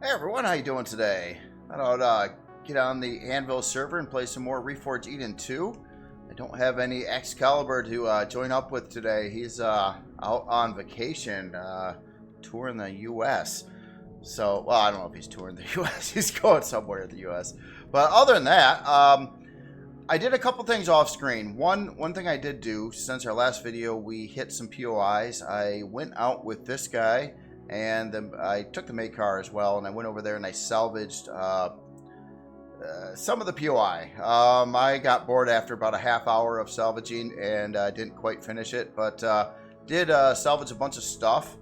Hey everyone, how you doing today? I thought get on the Anvil server and play some more Reforged Eden 2. I don't have any Excalibur to join up with today. He's out on vacation, touring the U.S. So, well, I don't know if he's touring the U.S. He's going somewhere in the U.S. But other than that, I did a couple things off screen. One thing I did do, since our last video, we hit some POIs. I went out with this guy. And then I took the May car as well, and I went over there and I salvaged some of the POI. I got bored after about a half hour of salvaging and didn't quite finish it, but did salvage a bunch of stuff.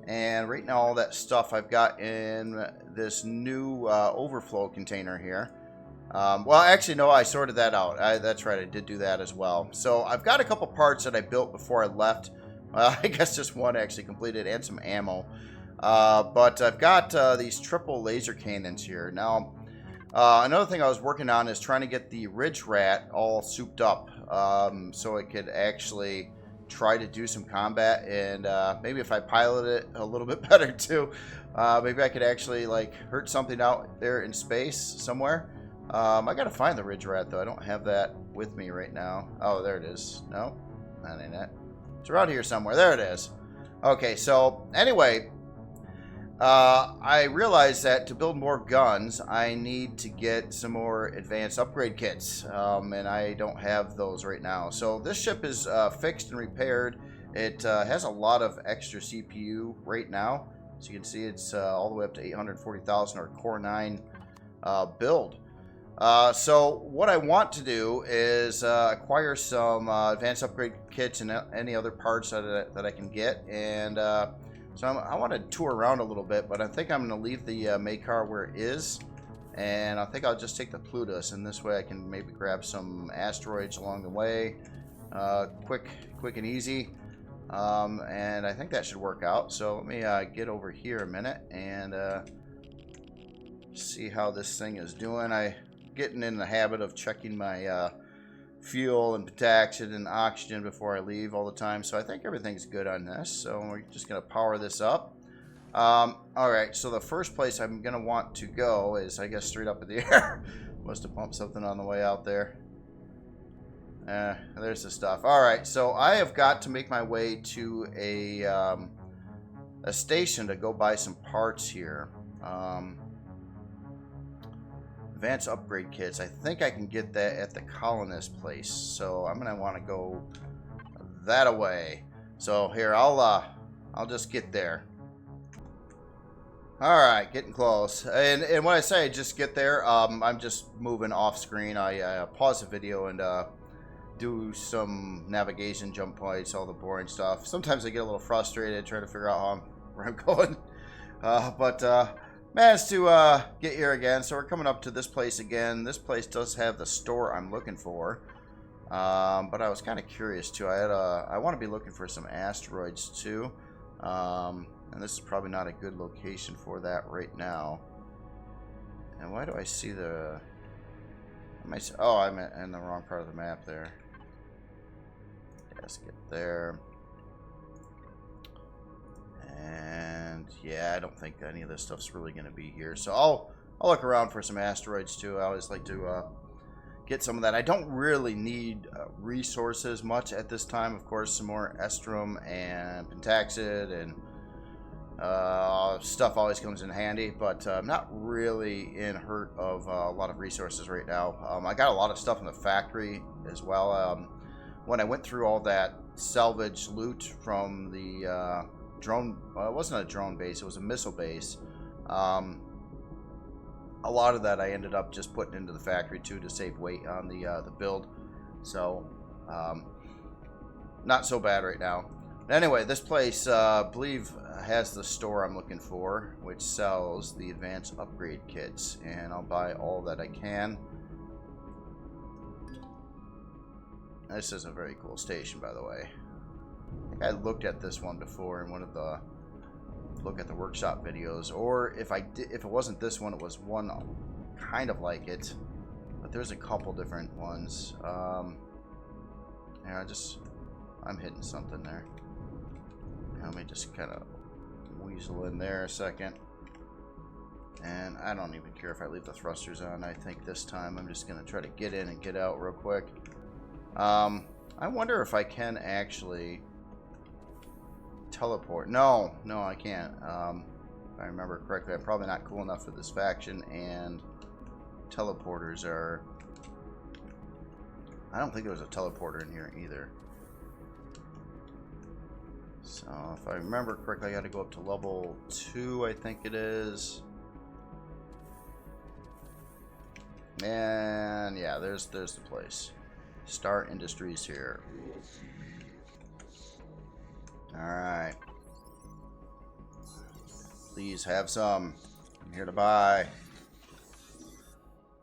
And right now all that stuff I've got in this new overflow container here. Well, actually, no, I sorted that out. That's right, I did do that as well. So I've got a couple parts that I built before I left. I guess just one actually completed, and some ammo. But I've got these triple laser cannons here. Now, another thing I was working on is trying to get the Ridge Rat all souped up, so it could actually try to do some combat, and maybe if I pilot it a little bit better too, maybe I could actually like hurt something out there in space somewhere. I gotta find the Ridge Rat though. I don't have that with me right now. Oh, there it is. No, that ain't it. It's around here somewhere. There it is. Okay, so anyway, I realized that to build more guns, I need to get some more advanced upgrade kits, and I don't have those right now. So this ship is fixed and repaired. It has a lot of extra CPU right now. As you can see, it's all the way up to 840,000 or Core 9 build. So what I want to do is acquire some advanced upgrade kits and any other parts that I can get, and so I want to tour around a little bit, but I think I'm going to leave the Maycar where it is, and I think I'll just take the Plutus, and this way I can maybe grab some asteroids along the way, quick and easy, and I think that should work out. So let me get over here a minute and see how this thing is doing. I'm getting in the habit of checking my fuel and potassium and oxygen before I leave all the time, so I think everything's good on this. So we're just going to power this up. Alright, so the first place I'm going to want to go is, I guess, straight up in the air. Must have bumped something on the way out there. There's the stuff. Alright, so I have got to make my way to a station to go buy some parts here. Advanced upgrade kits. I think I can get that at the colonist place, so I'm gonna want to go that away. So here, I'll just get there. All right, getting close. And when I say just get there, I'm just moving off screen. I pause the video and do some navigation, jump points, all the boring stuff. Sometimes I get a little frustrated trying to figure out where I'm going, but managed to get here again. So we're coming up to this place again. This place does have the store I'm looking for, but I was kind of curious too. I want to be looking for some asteroids too, and this is probably not a good location for that right now. And why do I see the? Oh, I'm in the wrong part of the map there. Let's get there. And yeah, I don't think any of this stuff's really going to be here. So I'll look around for some asteroids too. I always like to get some of that. I don't really need resources much at this time. Of course, some more estrum and pentaxid and stuff always comes in handy, but I'm not really in hurt of a lot of resources right now. I got a lot of stuff in the factory as well. When I went through all that salvage loot from the drone, it wasn't a drone base, it was a missile base. A lot of that I ended up just putting into the factory too to save weight on the build. So not so bad right now. Anyway, this place I believe has the store I'm looking for, which sells the advanced upgrade kits, and I'll buy all that I can. This is a very cool station, by the way. I think I looked at this one before in one of the look at the workshop videos, or if it wasn't this one, it was one kind of like it, but there's a couple different ones. Yeah, I'm hitting something there. Let me just kind of weasel in there a second. And I don't even care if I leave the thrusters on. I think this time I'm just going to try to get in and get out real quick. I wonder if I can actually teleport. No, I can't. If I remember correctly, I'm probably not cool enough for this faction, and teleporters are... I don't think there was a teleporter in here either. So, if I remember correctly, I got to go up to level 2, I think it is. And yeah, there's the place. Star Industries here. Alright. Please have some. I'm here to buy.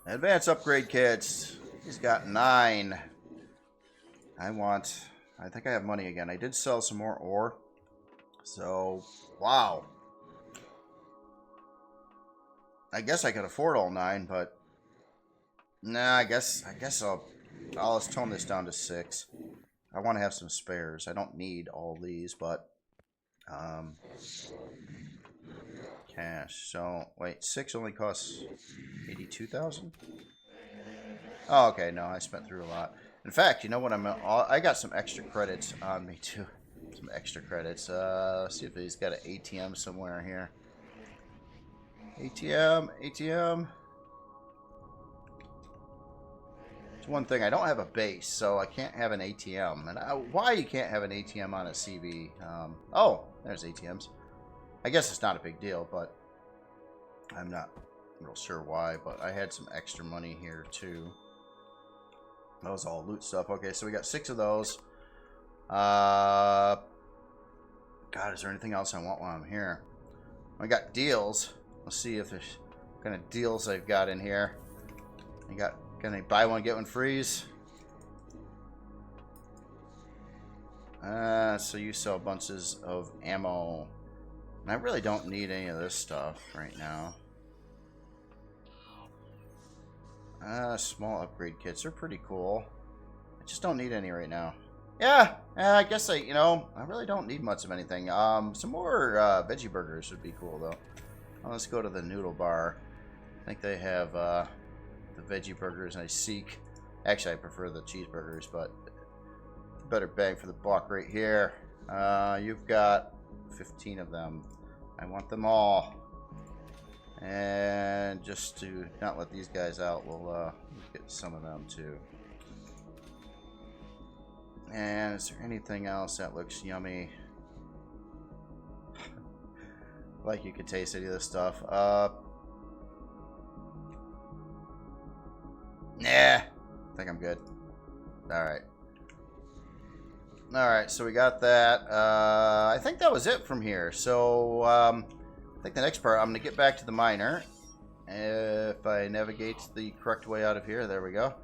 Advanced upgrade kits. He's got 9. I think I have money again. I did sell some more ore. So, wow. I guess I could afford all 9, but nah, I guess let's tone this down to 6. I want to have some spares. I don't need all these, but cash. So, wait, 6 only costs 82,000? Oh, okay, no, I spent through a lot. In fact, you know what, I got some extra credits on me too. Some extra credits. Let's see if he's got an ATM somewhere here. ATM. It's one thing, I don't have a base, so I can't have an ATM. And why you can't have an ATM on a CV? Oh, there's ATMs. I guess it's not a big deal, but I'm not real sure why. But I had some extra money here too. That was all loot stuff. Okay, so we got 6 of those. God, is there anything else I want while I'm here? I got deals. Let's see if there's what kind of deals I've got in here. Can I buy one, get one freeze? So you sell bunches of ammo. And I really don't need any of this stuff right now. Small upgrade kits are pretty cool. I just don't need any right now. Yeah, I guess I really don't need much of anything. Some more veggie burgers would be cool though. Well, let's go to the noodle bar. I think they have the veggie burgers I seek. Actually, I prefer the cheeseburgers, but better bang for the buck right here. You've got 15 of them. I want them all. And just to not let these guys out, we'll get some of them too. And is there anything else that looks yummy? Like you could taste any of this stuff. Nah, I think I'm good. Alright. Alright, so we got that. I think that was it from here. So, I think the next part, I'm going to get back to the miner. If I navigate the correct way out of here, there we go.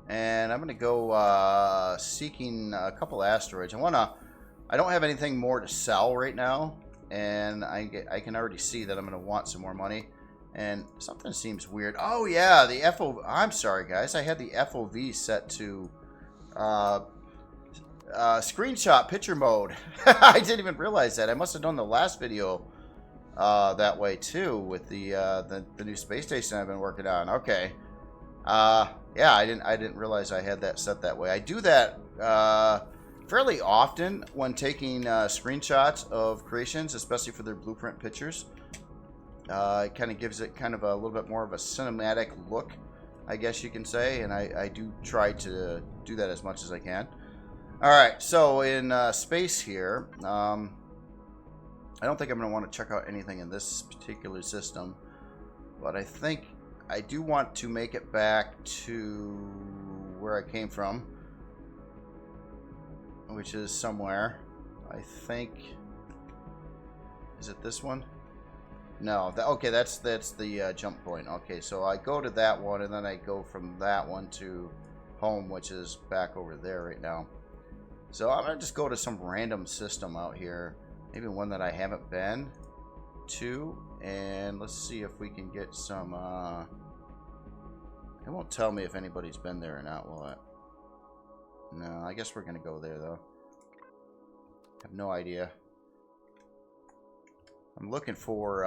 And I'm going to go seeking a couple asteroids. I don't have anything more to sell right now. And I can already see that I'm going to want some more money. And something seems weird. Oh, yeah, the FOV. I'm sorry, guys. I had the FOV set to screenshot picture mode. I didn't even realize that. I must have done the last video that way, too, with the new space station I've been working on. Okay. Yeah, I didn't realize I had that set that way. I do that fairly often when taking screenshots of creations, especially for their blueprint pictures. It kind of gives it kind of a little bit more of a cinematic look, I guess you can say, and I do try to do that as much as I can. Alright, so in space here, I don't think I'm going to want to check out anything in this particular system, but I think I do want to make it back to where I came from, which is somewhere. I think, is it this one? No, okay, that's the jump point. Okay, so I go to that one, and then I go from that one to home, which is back over there right now. So I'm going to just go to some random system out here, maybe one that I haven't been to, and let's see if we can get some, it won't tell me if anybody's been there or not, will it? No, I guess we're going to go there, though. I have no idea. I'm looking for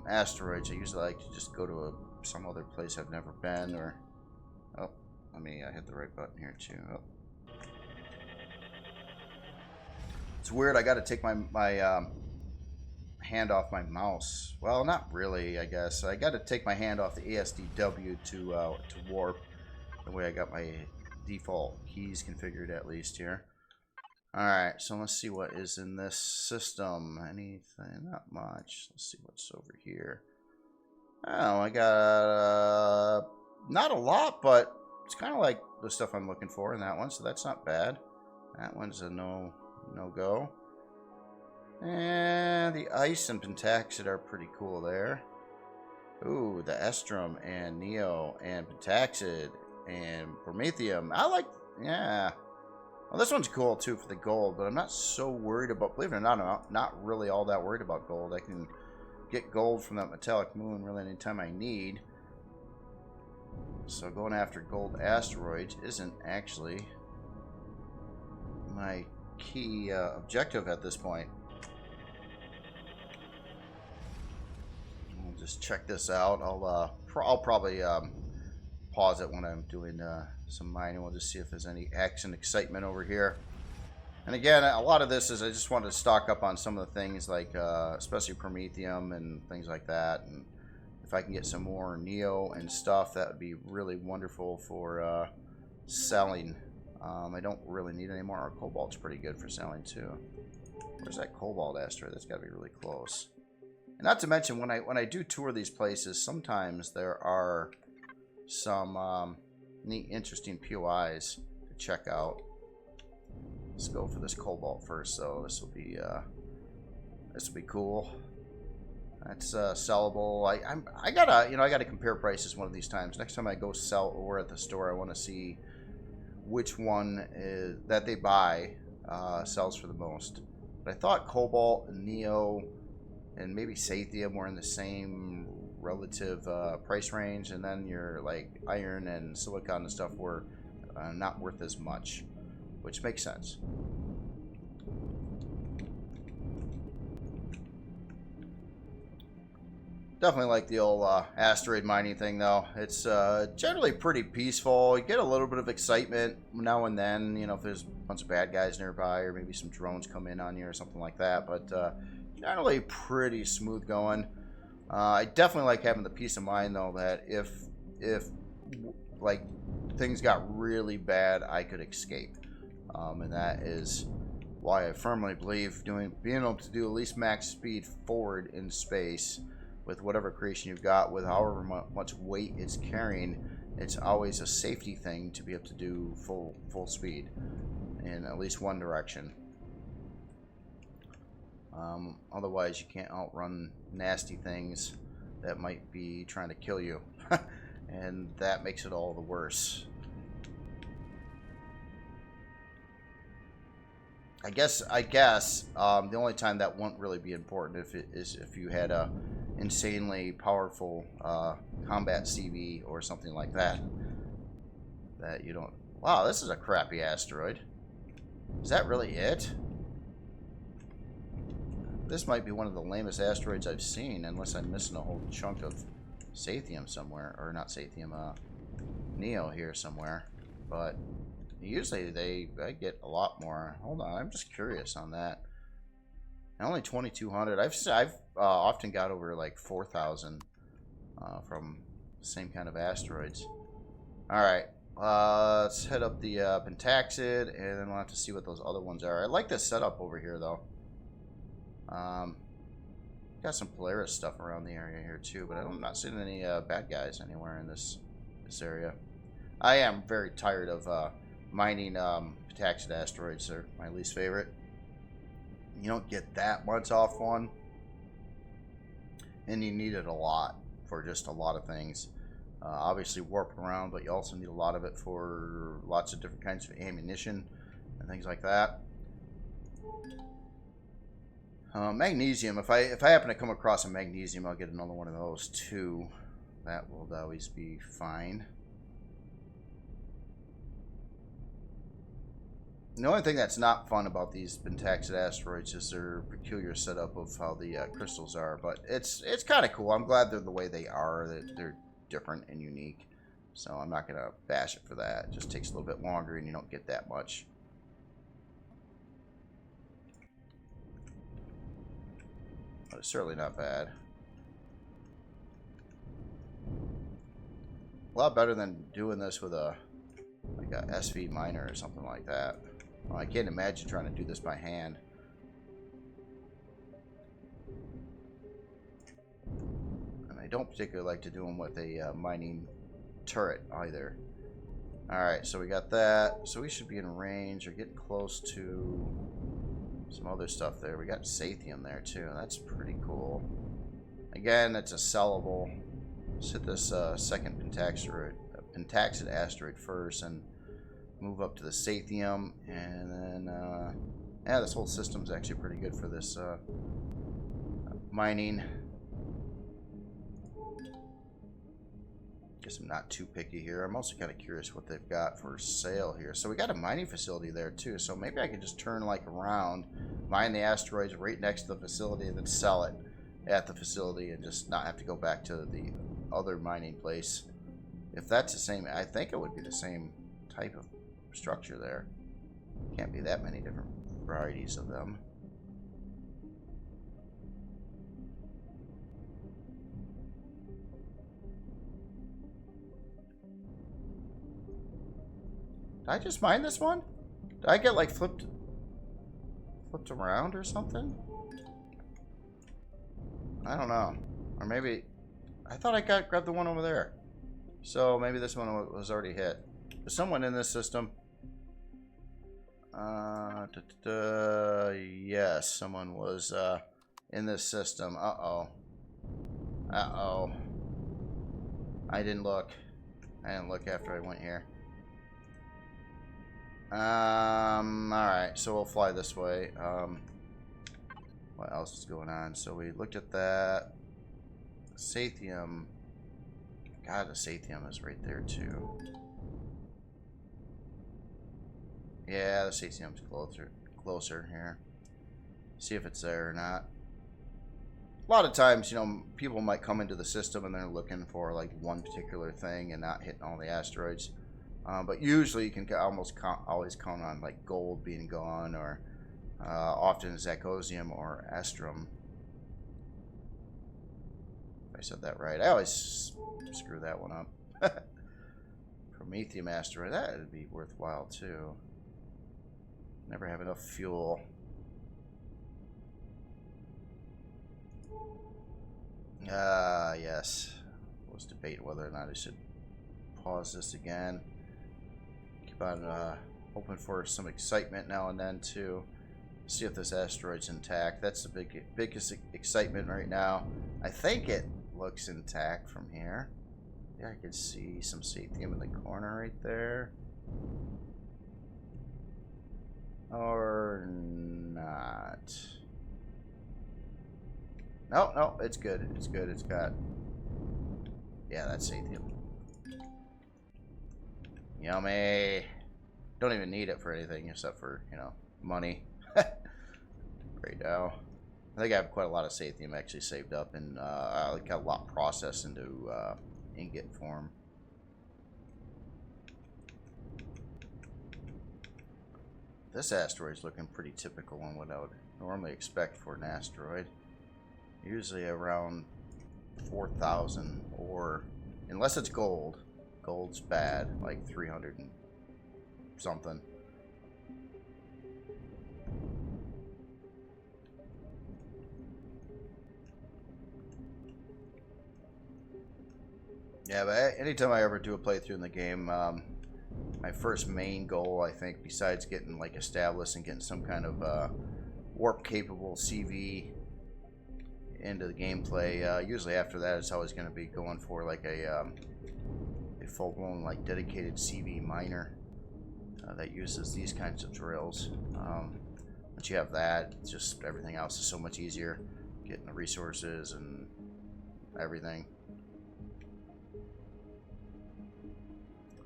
asteroids. I usually like to just go to some other place I've never been, or... Oh, let me hit the right button here, too. Oh. It's weird, I gotta take my hand off my mouse. Well, not really, I guess. I gotta take my hand off the ASDW to warp. The way I got my default keys configured, at least, here. Alright, so let's see what is in this system. Anything? Not much. Let's see what's over here. Oh, I got not a lot, but it's kind of like the stuff I'm looking for in that one, so that's not bad. That one's a no-go. And the ice and pentaxid are pretty cool there. Ooh, the estrum and neo and pentaxid and promethium. I like, yeah. Well, this one's cool too for the gold, but I'm not so worried about, believe it or not, I'm not really all that worried about gold. I can get gold from that metallic moon really anytime I need. So going after gold asteroids isn't actually my key objective at this point. We'll just check this out. I'll probably pause it when I'm doing some mining. We'll just see if there's any action excitement over here. And again, a lot of this is I just wanted to stock up on some of the things like especially promethium and things like that. And if I can get some more neo and stuff, that would be really wonderful for selling. I don't really need any more. Our cobalt's pretty good for selling too. Where's that cobalt asteroid? That's got to be really close. And not to mention, when I do tour these places, sometimes there are some neat, interesting POIs to check out. Let's go for this cobalt first, so this will be cool. That's sellable. I gotta compare prices one of these times. Next time I go sell or at the store, I want to see which one is, that they buy sells for the most. But I thought cobalt and neo and maybe sathium were in the same relative price range, and then your like iron and silicon and stuff were not worth as much, which makes sense. Definitely like the old asteroid mining thing, though. It's generally pretty peaceful. You get a little bit of excitement now and then, you know, if there's a bunch of bad guys nearby, or maybe some drones come in on you or something like that. But generally pretty smooth going. I definitely like having the peace of mind, though, that if like things got really bad, I could escape, and that is why I firmly believe being able to do at least max speed forward in space with whatever creation you've got, with however much weight it's carrying, it's always a safety thing to be able to do full speed in at least one direction. Otherwise, you can't outrun nasty things that might be trying to kill you, and that makes it all the worse. I guess the only time that won't really be important if you had a insanely powerful combat CV or something like that. That you don't. Wow, this is a crappy asteroid. Is that really it? This might be one of the lamest asteroids I've seen, unless I'm missing a whole chunk of sathium somewhere, or not sathium, neo here somewhere. But usually I get a lot more. Hold on, I'm just curious on that. Only 2,200. I've often got over like 4,000 from the same kind of asteroids. All right, let's head up the pentaxid, and then we'll have to see what those other ones are. I like this setup over here, though. Got some Polaris stuff around the area here too, but I'm not seeing any bad guys anywhere in this area. I am very tired of mining pentaxid asteroids. They're my least favorite. You don't get that much off one, and you need it a lot for just a lot of things. Obviously warping around, but you also need a lot of it for lots of different kinds of ammunition and things like that. Magnesium. If I happen to come across a magnesium, I'll get another one of those too. That will always be fine. The only thing that's not fun about these Pentaxid asteroids is their peculiar setup of how the crystals are. But it's kind of cool. I'm glad they're the way they are. That they're different and unique. So I'm not going to bash it for that. It just takes a little bit longer and you don't get that much. But it's certainly not bad. A lot better than doing this with a like a SV miner or something like that. Well, I can't imagine trying to do this by hand. And I don't particularly like to do them with a mining turret either. Alright, so we got that. So we should be in range or getting close to some other stuff there. We got Sathium there too. That's pretty cool. Again, it's a sellable. Let's hit this second Pentaxid asteroid first and move up to the Sathium. And then, yeah, this whole system's actually pretty good for this mining. Guess I'm not too picky here. I'm also kind of curious what they've got for sale here. So we got a mining facility there too. So maybe I could just turn like around, mine the asteroids right next to the facility, and then sell it at the facility and just not have to go back to the other mining place. If that's the same, I think it would be the same type of structure there. Can't be that many different varieties of them. Did I just mine this one? Did I get like flipped around or something? I don't know. Or maybe I thought I grabbed the one over there. So maybe this one was already hit. There's someone in this system. Yes, someone was in this system. Uh-oh. Uh-oh. I didn't look. I didn't look after I went here. Alright, so we'll fly this way. What else is going on? So we looked at that. Sathium. God, the Sathium is right there too. Yeah, the Sathium's closer here. See if it's there or not. A lot of times, you know, people might come into the system and they're looking for like one particular thing and not hitting all the asteroids. But usually you can always count on like gold being gone, or often Zagosium or Astrum. If I said that right. I always screw that one up. Promethium asteroid, that would be worthwhile too. Never have enough fuel. Yes. I was debating whether or not I should pause this again. Keep on hoping for some excitement now and then too. See if this asteroid's intact. That's the biggest excitement right now. I think it looks intact from here. Yeah, I can see some Sathium in the corner right there. Or not. No, no, it's good. It's good. It's got... Yeah, that's Sathium. Yummy. Don't even need it for anything except for, you know, money. Right now. I think I have quite a lot of Sathium actually saved up, and I got a lot processed into ingot form. This asteroid is looking pretty typical on what I would normally expect for an asteroid. Usually around 4,000, or unless it's gold. Gold's bad, like 300 and something. Yeah, but anytime I ever do a playthrough in the game, my first main goal, I think, besides getting like established and getting some kind of warp-capable CV into the gameplay, usually after that, it's always going to be going for like a full-blown, like, dedicated CV miner that uses these kinds of drills. Once you have that, it's just everything else is so much easier, getting the resources and everything.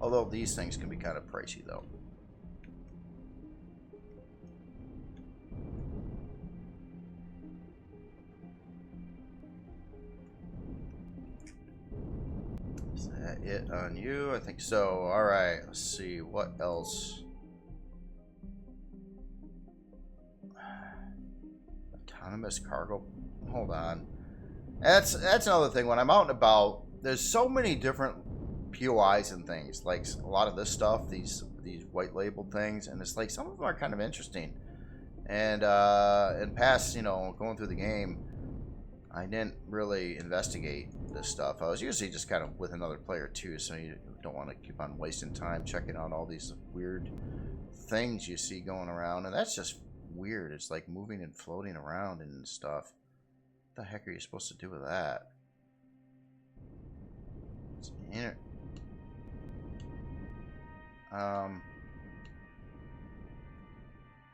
Although these things can be kind of pricey, though. that it on you? I think so. Alright, let's see. What else? Autonomous cargo. Hold on. That's another thing. When I'm out and about, there's so many different POIs and things. Like a lot of this stuff, these white labeled things, and it's like some of them are kind of interesting. And in past, you know, going through the game, I didn't really investigate this stuff. I was usually just kind of with another player too, so you don't want to keep on wasting time checking out all these weird things you see going around, and that's just weird. It's like moving and floating around and stuff. What the heck are you supposed to do with that? It's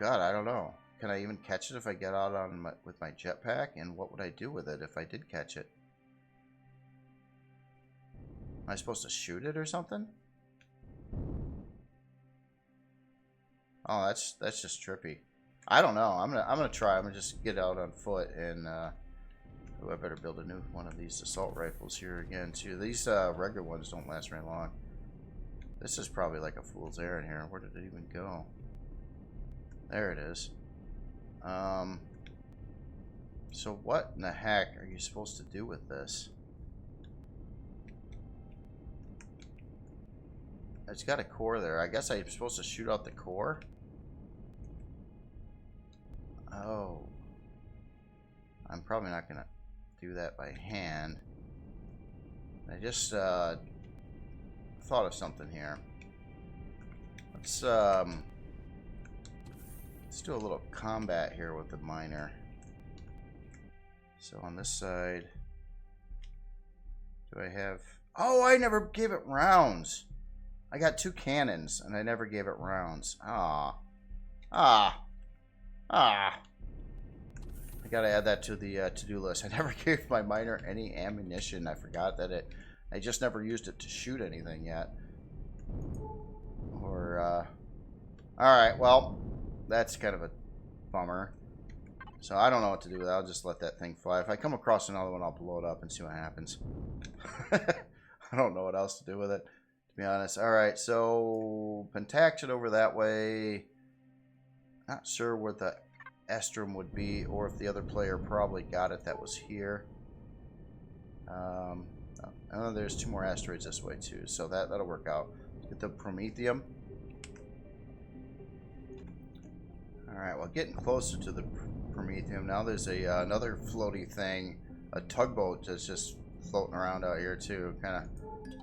God, I don't know. Can I even catch it if I get out on with my jetpack? And what would I do with it if I did catch it? Am I supposed to shoot it or something? Oh, that's just trippy. I don't know. I'm gonna try. I'm gonna just get out on foot and ooh, I better build a new one of these assault rifles here again too. These regular ones don't last very long. This is probably like a fool's errand here. Where did it even go? There it is. So what in the heck are you supposed to do with this? It's got a core there. I guess I'm supposed to shoot out the core? Oh. I'm probably not going to do that by hand. I just thought of something here. Let's do a little combat here with the miner. So on this side, do I have... Oh, I never gave it rounds. I got 2 cannons, and I never gave it rounds. Ah. I gotta add that to the to-do list. I never gave my miner any ammunition. I forgot that I just never used it to shoot anything yet. Or, alright, well, that's kind of a bummer. So I don't know what to do with it. I'll just let that thing fly. If I come across another one, I'll blow it up and see what happens. I don't know what else to do with it, to be honest. Alright, so Pentax it over that way. Not sure where the Estrum would be, or if the other player probably got it that was here. Oh, there's 2 more asteroids this way too, so that'll work out. Get the Promethium. Alright, well, getting closer to the Promethium. Now there's another floaty thing, a tugboat that's just floating around out here too. Kind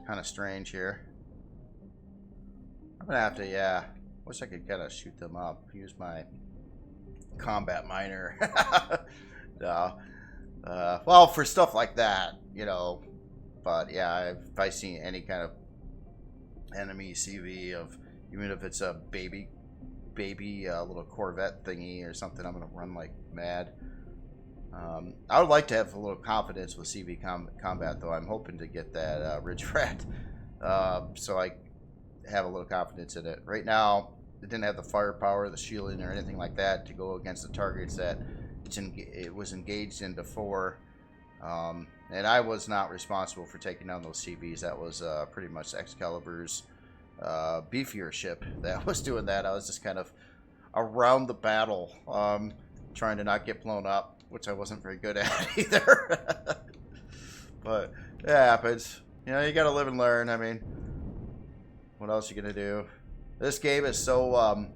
of strange here. I'm gonna have to, yeah. Wish I could kind of shoot them up. Use my combat miner. No. Well, for stuff like that, you know. But yeah, if I see any kind of enemy CV of, even if it's a baby little Corvette thingy or something, I'm gonna run like mad. I would like to have a little confidence with CV combat, though. I'm hoping to get that Ridge Rat, so I have a little confidence in it. Right now, it didn't have the firepower, the shielding, or anything like that to go against the targets that it was engaged in before. And I was not responsible for taking down those CVs. That was pretty much Excalibur's beefier ship that was doing that. I was just kind of around the battle, trying to not get blown up, which I wasn't very good at either. But it happens. You know, you gotta live and learn. I mean, what else are you gonna do? This game is so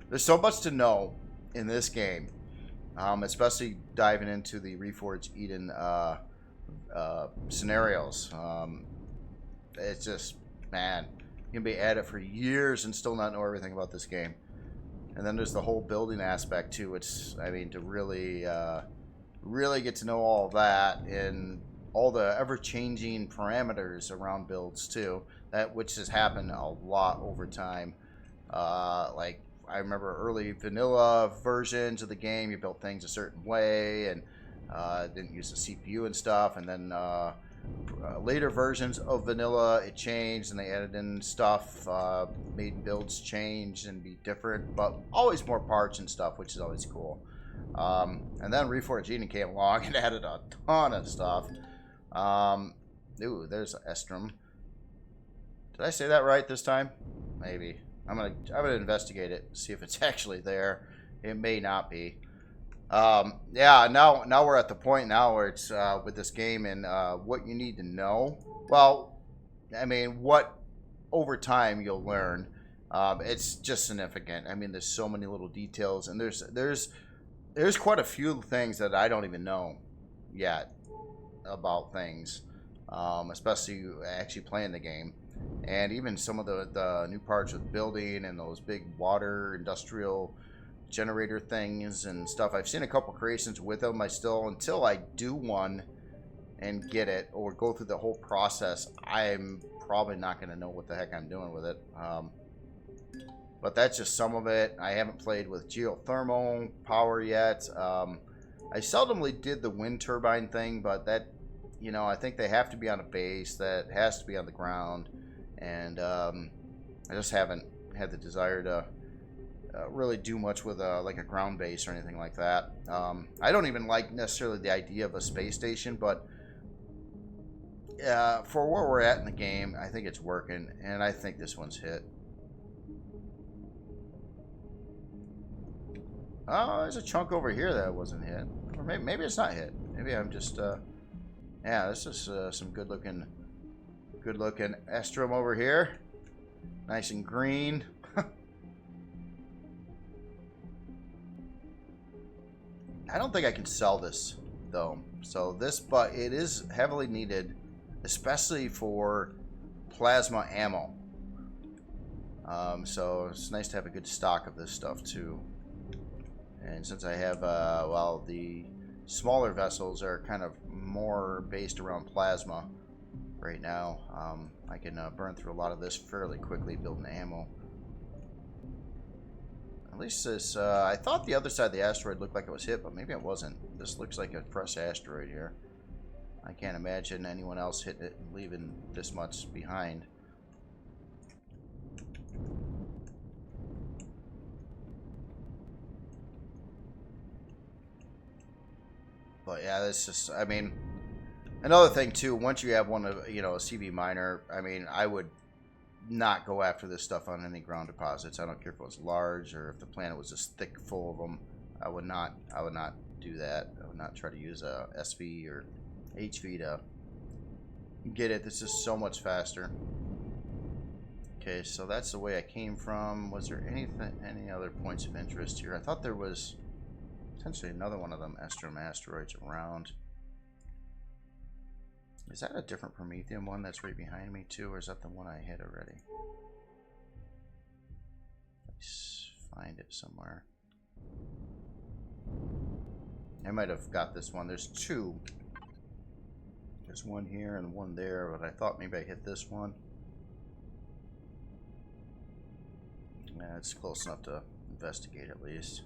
there's so much to know in this game, especially diving into the Reforged Eden scenarios. It's just, man, you can be at it for years and still not know everything about this game. And then there's the whole building aspect too. It's, I mean, to really really get to know all of that and all the ever-changing parameters around builds too, which has happened a lot over time. Like, I remember early vanilla versions of the game, you built things a certain way and didn't use the CPU and stuff, and then later versions of vanilla, it changed and they added in stuff, made builds change and be different, but always more parts and stuff, which is always cool. And then Reforged Eden came along and added a ton of stuff. Ooh, there's Estrum. Did I say that right this time? Maybe. I'm gonna investigate it, see if it's actually there. It may not be. Yeah, now we're at the point now where it's with this game and what you need to know. Well, I mean, what over time you'll learn. It's just significant. I mean, there's so many little details, and there's quite a few things that I don't even know yet about things, especially actually playing the game. And even some of the new parts with building and those big water industrial generator things and stuff. I've seen a couple creations with them. Until I do one and get it or go through the whole process, I'm probably not going to know what the heck I'm doing with it. But that's just some of it. I haven't played with geothermal power yet. I seldomly did the wind turbine thing, but that, you know, I think they have to be on a base that has to be on the ground. And I just haven't had the desire to really do much with like a ground base or anything like that. I don't even like necessarily the idea of a space station, but for where we're at in the game, I think it's working, and I think this one's hit. Oh, there's a chunk over here that wasn't hit, or maybe it's not hit. Maybe I'm just yeah, this is some good looking Estrum over here, nice and green. I don't think I can sell this though. So this, but it is heavily needed, especially for plasma ammo. So it's nice to have a good stock of this stuff too. And since I have, well, the smaller vessels are kind of more based around plasma right now, I can burn through a lot of this fairly quickly building ammo. At least this, I thought the other side of the asteroid looked like it was hit, but maybe it wasn't. This looks like a fresh asteroid here. I can't imagine anyone else hitting it and leaving this much behind. But yeah, this just, I mean, another thing too, once you have one of, you know, a CV miner, I mean, I would not go after this stuff on any ground deposits. I don't care if it was large or if the planet was just thick full of them. I would not do that. I would not try to use a SV or HV to get it. This is so much faster. Okay, so that's the way I came from. Was there any other points of interest here? I thought there was potentially another one of them Estrum asteroids around. Is that a different Promethean one that's right behind me too, or is that the one I hit already? Let's find it somewhere. I might have got this one. There's two. There's one here and one there, but I thought maybe I hit this one. Yeah, it's close enough to investigate at least.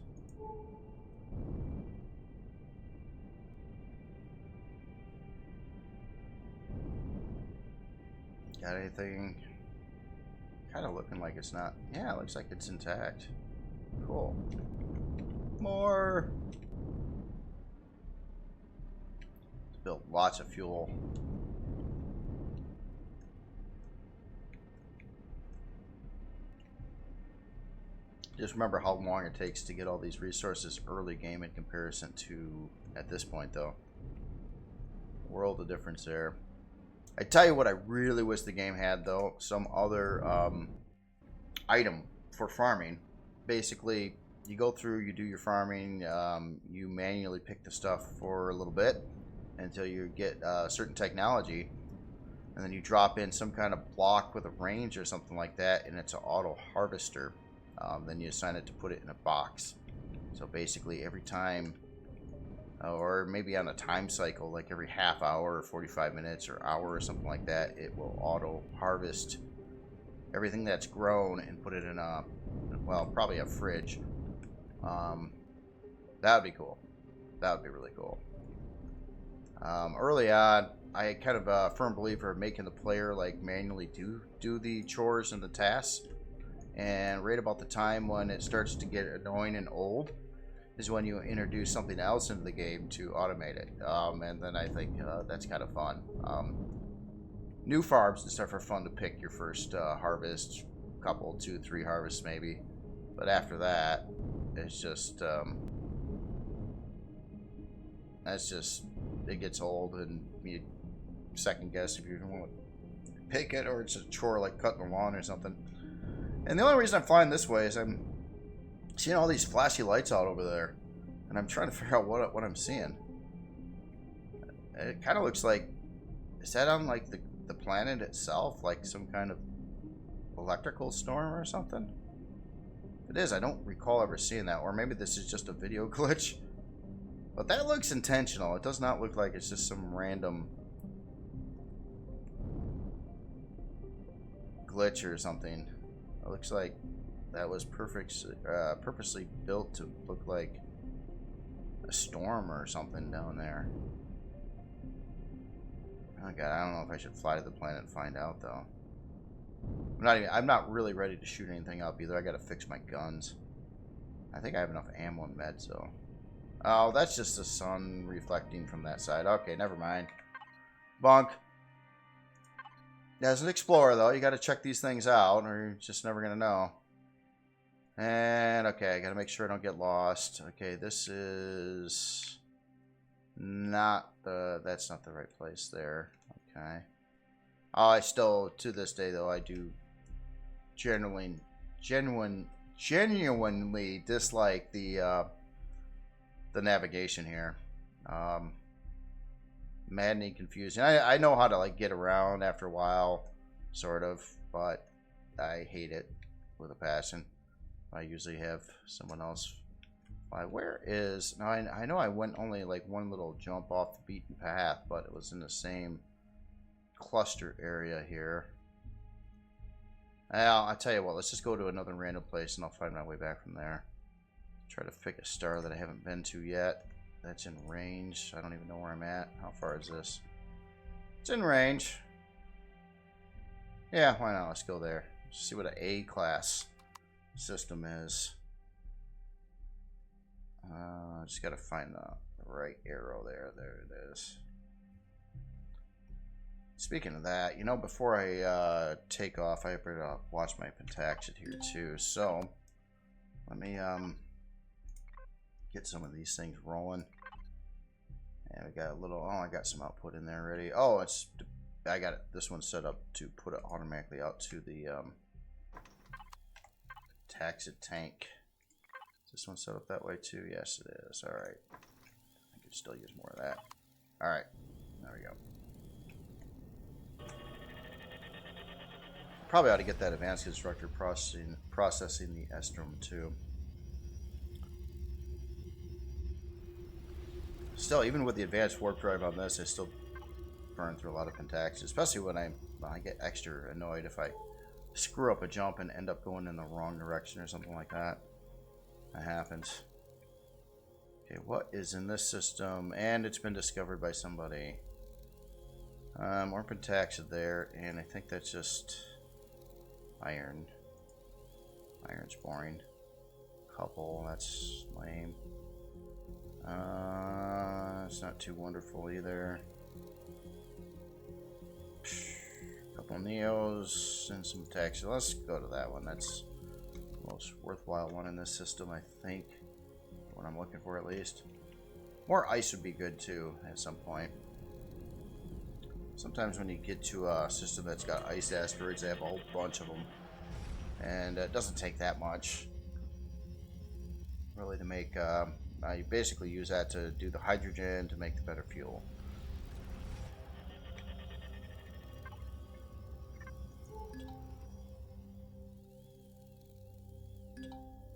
Got anything? Kind of looking like it's not. Yeah, it looks like it's intact. Cool. More. It's built lots of fuel. Just remember how long it takes to get all these resources early game in comparison to at this point, though. World of difference there. I tell you what I really wish the game had, though, some other item for farming. Basically, you go through, you do your farming, you manually pick the stuff for a little bit until you get certain technology, and then you drop in some kind of block with a range or something like that, and it's an auto harvester. Then you assign it to put it in a box. So basically every time, or maybe on a time cycle, like every half hour or 45 minutes or hour or something like that, it will auto harvest everything that's grown and put it in a, well, probably a fridge. That would be cool. That would be really cool. Early on, I kind of a firm believer of making the player like manually do the chores and the tasks. And right about the time when it starts to get annoying and old is when you introduce something else into the game to automate it. And then I think that's kind of fun. New farms and stuff are fun to pick your first harvest, couple, 2, 3 harvests maybe. But after that, it's just it gets old, and you second guess if you want to pick it, or it's a chore like cutting the lawn or something. And the only reason I'm flying this way is I'm seeing all these flashy lights out over there, and I'm trying to figure out what I'm seeing. It kind of looks like, is that on like the planet itself, like some kind of electrical storm or something? If it is, I don't recall ever seeing that, or maybe this is just a video glitch. But that looks intentional. It does not look like it's just some random glitch or something. It looks like that was purposely built to look like a storm or something down there. Oh god, I don't know if I should fly to the planet and find out though. I'm not really ready to shoot anything up either. I gotta fix my guns. I think I have enough ammo and meds though. Oh, that's just the sun reflecting from that side. Okay, never mind. Bunk. As an explorer though, you gotta check these things out or you're just never gonna know. And okay, I gotta make sure I don't get lost. Okay, this is not that's not the right place there. Okay. Oh, I still, to this day though, I do genuinely dislike the navigation here. Maddening, confusing. I know how to like get around after a while, sort of, but I hate it with a passion. I usually have someone else. Where is... Now, I know I went only like one little jump off the beaten path, but it was in the same cluster area here. I'll tell you what, let's just go to another random place and I'll find my way back from there. Try to pick a star that I haven't been to yet. That's in range. I don't even know where I'm at. How far is this? It's in range. Yeah, why not? Let's go there. Let's see what an A-class system is. Just gotta find the right arrow there. There it is. Speaking of that, you know, before I take off, I better watch my pentaxid here too. So let me get some of these things rolling. And we got a little. Oh, I got some output in there already. Oh, it's. I got it. This one's set up to put it automatically out to the taxid tank. Is this one set up that way too? Yes, it is. All right. I could still use more of that. All right. There we go. Probably ought to get that advanced constructor processing the estrum too. Still, even with the advanced warp drive on this, I still burn through a lot of pentaxid, especially when I get extra annoyed if I screw up a jump and end up going in the wrong direction or something like that. That happens. Okay, what is in this system? And it's been discovered by somebody. More pentaxid there, and I think that's just iron. Iron's boring. Couple, that's lame. It's not too wonderful either. Couple neos and some taxi. Let's go to that one. That's the most worthwhile one in this system, I think. What I'm looking for, at least. More ice would be good too at some point. Sometimes when you get to a system that's got ice asteroids, they have a whole bunch of them, and it doesn't take that much really to make. You basically use that to do the hydrogen to make the better fuel.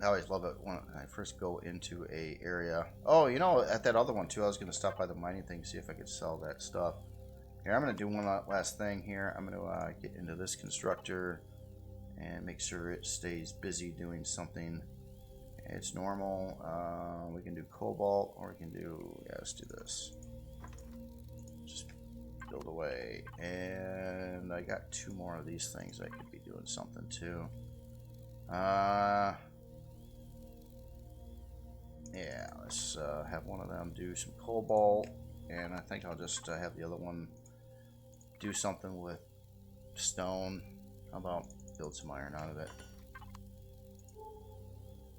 I always love it when I first go into a area. Oh, you know, at that other one too, I was going to stop by the mining thing, see if I could sell that stuff. Here, I'm going to do one last thing here. I'm going to get into this constructor and make sure it stays busy doing something. It's normal. We can do cobalt, or we can do, yeah, let's do this. Just build away. And I got 2 more of these things I could be doing something too. Yeah, let's have one of them do some cobalt, and I think I'll just have the other one do something with stone. How about build some iron out of it?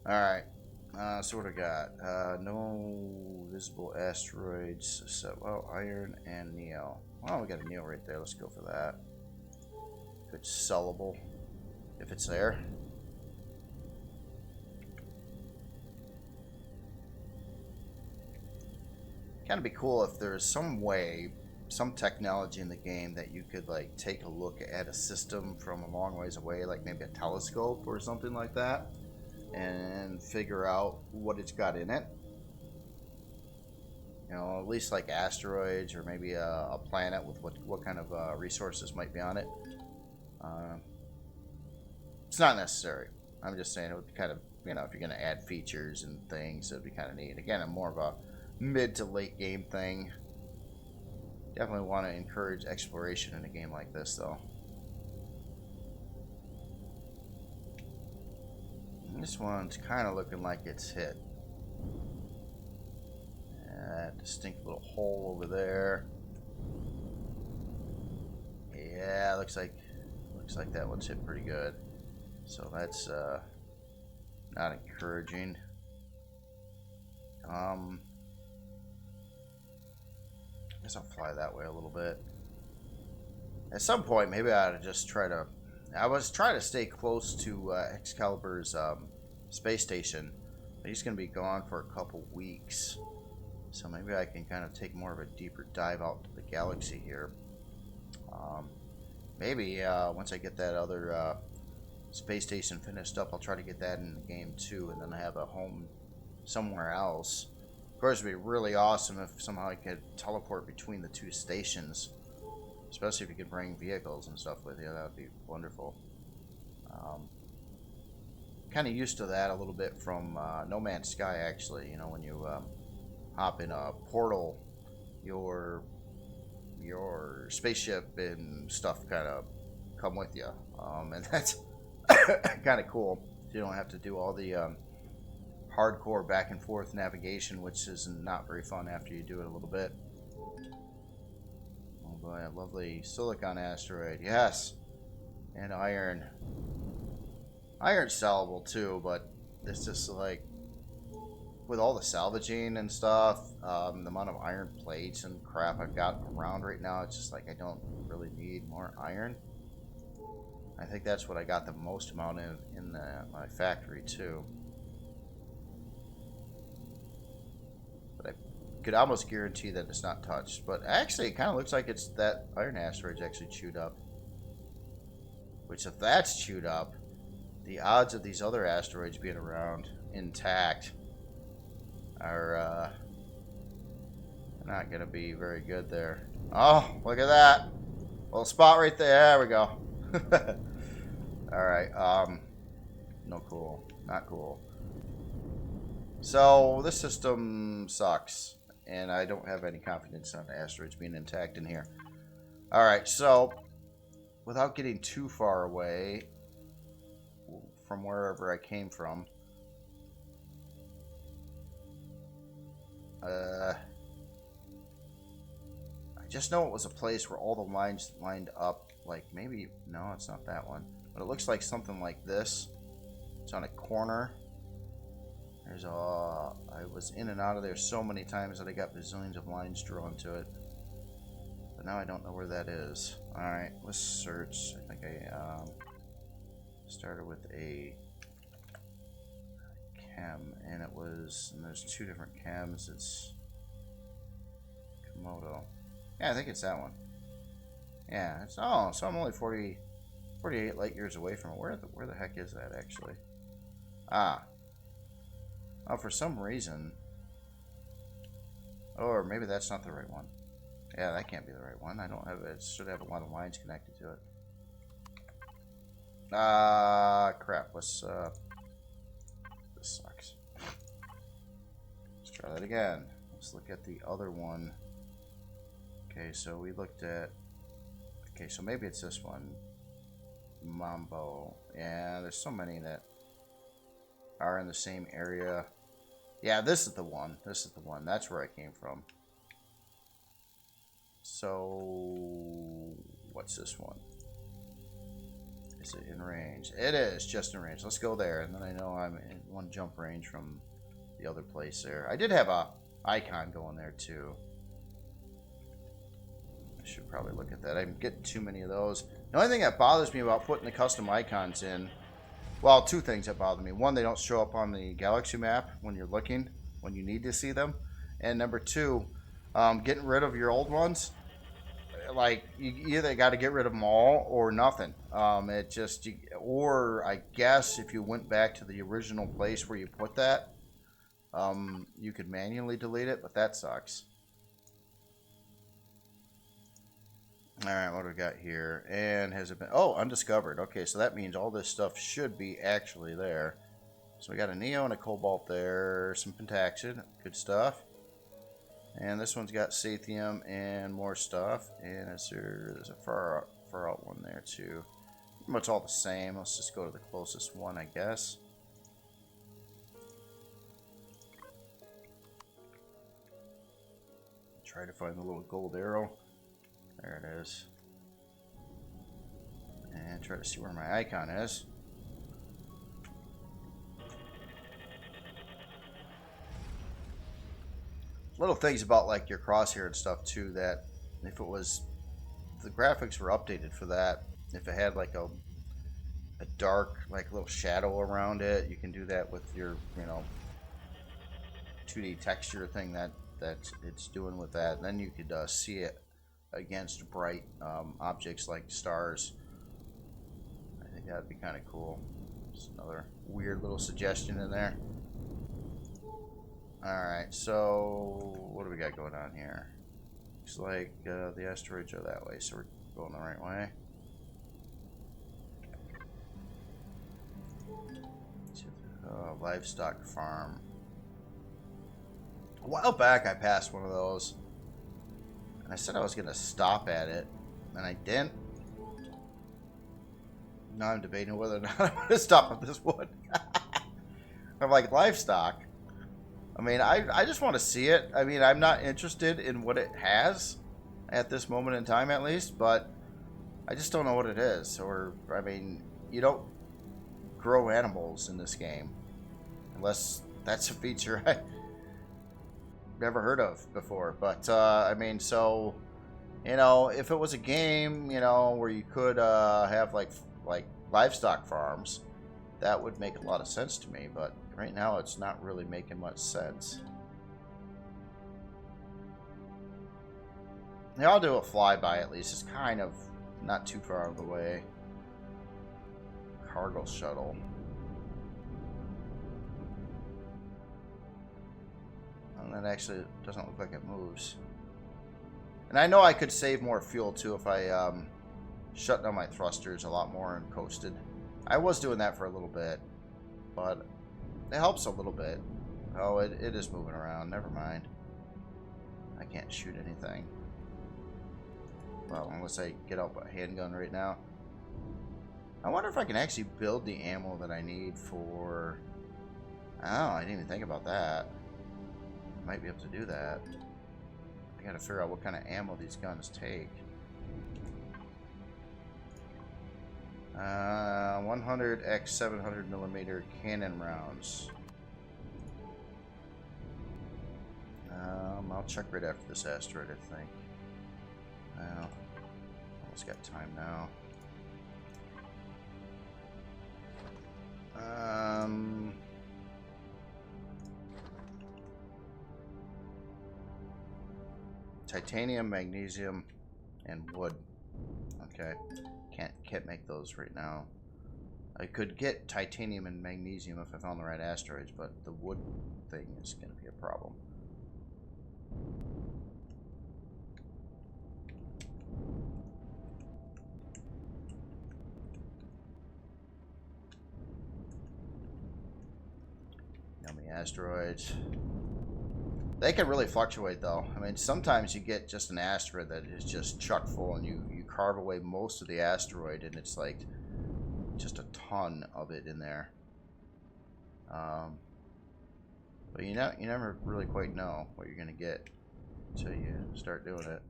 Alright. So what I got? No visible asteroids. So, well, iron and neo. Well, we got a neo right there. Let's go for that. If it's sellable. If it's there. Kind of be cool if there's some way, some technology in the game that you could like take a look at a system from a long ways away, like maybe a telescope or something like that, and figure out what it's got in it. You know, at least like asteroids or maybe a planet with what kind of resources might be on it. It's not necessary. I'm just saying it would be kind of, you know, if you're going to add features and things, it'd be kind of neat. Again, I'm more of a mid to late game thing. Definitely want to encourage exploration in a game like this, though. And this one's kind of looking like it's hit. That distinct little hole over there. Yeah, looks like that one's hit pretty good. So that's not encouraging. I guess I'll fly that way a little bit. At some point, maybe I ought to just try to... I was trying to stay close to Excalibur's space station. But he's going to be gone for a couple weeks. So maybe I can kind of take more of a deeper dive out to the galaxy here. Maybe once I get that other space station finished up, I'll try to get that in the game too. And then I have a home somewhere else. Of course, it'd be really awesome if somehow I could teleport between the two stations. Especially if you could bring vehicles and stuff with you. That would be wonderful. Kind of used to that a little bit from No Man's Sky, actually. You know, when you hop in a portal, your spaceship and stuff kind of come with you. And that's kind of cool. You don't have to do all the... hardcore back and forth navigation, which is not very fun after you do it a little bit. Oh boy, a lovely silicon asteroid. Yes. And iron. Iron's sellable too, but it's just like with all the salvaging and stuff, the amount of iron plates and crap I've got around right now, it's just like I don't really need more iron. I think that's what I got the most amount in my factory too. Could almost guarantee that it's not touched, but actually it kind of looks like it's that iron asteroid's actually chewed up, which if that's chewed up, the odds of these other asteroids being around intact are not gonna be very good there. Oh, look at that little spot right there. There we go. All right, no, cool, not cool. So this system sucks. And I don't have any confidence on the asteroids being intact in here. Alright, so without getting too far away from wherever I came from, I just know it was a place where all the lines lined up. Like maybe, no, it's not that one. But it looks like something like this. It's on a corner. There's I was in and out of there so many times that I got bazillions of lines drawn to it. But now I don't know where that is. Alright, let's search. I think I started with a chem, and it was, and there's two different chems. It's Komodo. Yeah, I think it's that one. Yeah, it's, oh, so I'm only 48 light years away from it. Where the heck is that, actually? Ah. Oh, for some reason... Or maybe that's not the right one. Yeah, that can't be the right one. I don't have it. It should have a lot of lines connected to it. Crap. Let's, this sucks. Let's try that again. Let's look at the other one. Okay, so we looked at... Okay, so maybe it's this one. Mambo. Yeah, there's so many that are in the same area. Yeah, this is the one. This is the one. That's where I came from. So, what's this one? Is it in range? It is just in range. Let's go there, and then I know I'm in one jump range from the other place there. I did have a icon going there too. I should probably look at that. I'm getting too many of those. The only thing that bothers me about putting the custom icons in, well, two things that bother me. One, they don't show up on the galaxy map when you're looking, when you need to see them. And number two, getting rid of your old ones, like, you either got to get rid of them all or nothing. It just, or I guess if you went back to the original place where you put that, you could manually delete it, but that sucks. Alright, what do we got here? And has it been... Oh, undiscovered. Okay, so that means all this stuff should be actually there. So we got a Neo and a Cobalt there. Some Pentaxid. Good stuff. And this one's got Sathium and more stuff. And there's a far out one there too. Pretty much all the same. Let's just go to the closest one, I guess. Try to find the little gold arrow. There it is. And try to see where my icon is. Little things about like your crosshair and stuff too, that if it was, the graphics were updated for that, if it had like a dark like little shadow around it, you can do that with your, you know, 2D texture thing that it's doing with that. And then you could see it against bright objects like stars. I think that would be kind of cool. Just another weird little suggestion in there. Alright, so what do we got going on here? Looks like the asteroids are that way, so we're going the right way. Livestock farm. A while back I passed one of those. I said I was going to stop at it, and I didn't. Now I'm debating whether or not I'm going to stop at this one. I'm like, livestock? I mean, I just want to see it. I mean, I'm not interested in what it has, at this moment in time at least, but I just don't know what it is. Or, I mean, you don't grow animals in this game. Unless that's a feature I never heard of before. But I mean, so, you know, if it was a game, you know, where you could have like livestock farms, that would make a lot of sense to me. But right now it's not really making much sense. Yeah, I'll do a flyby at least. It's kind of not too far out of the way. Cargo shuttle. And that actually doesn't look like it moves. And I know I could save more fuel too if I shut down my thrusters a lot more and coasted. I was doing that for a little bit, but it helps a little bit. Oh, it is moving around. Never mind. I can't shoot anything. Well, unless I get out a handgun right now. I wonder if I can actually build the ammo that I need for... Oh, I didn't even think about that. Might be able to do that. I gotta figure out what kind of ammo these guns take. 100x 700mm cannon rounds. I'll check right after this asteroid, I think. Well, almost got time now. Titanium, magnesium, and wood. Okay, can't make those right now. I could get titanium and magnesium if I found the right asteroids, but the wood thing is going to be a problem. Yummy asteroids. They can really fluctuate though. I mean, sometimes you get just an asteroid that is just chock full and you carve away most of the asteroid and it's like just a ton of it in there. But you never really quite know what you're going to get until you start doing it.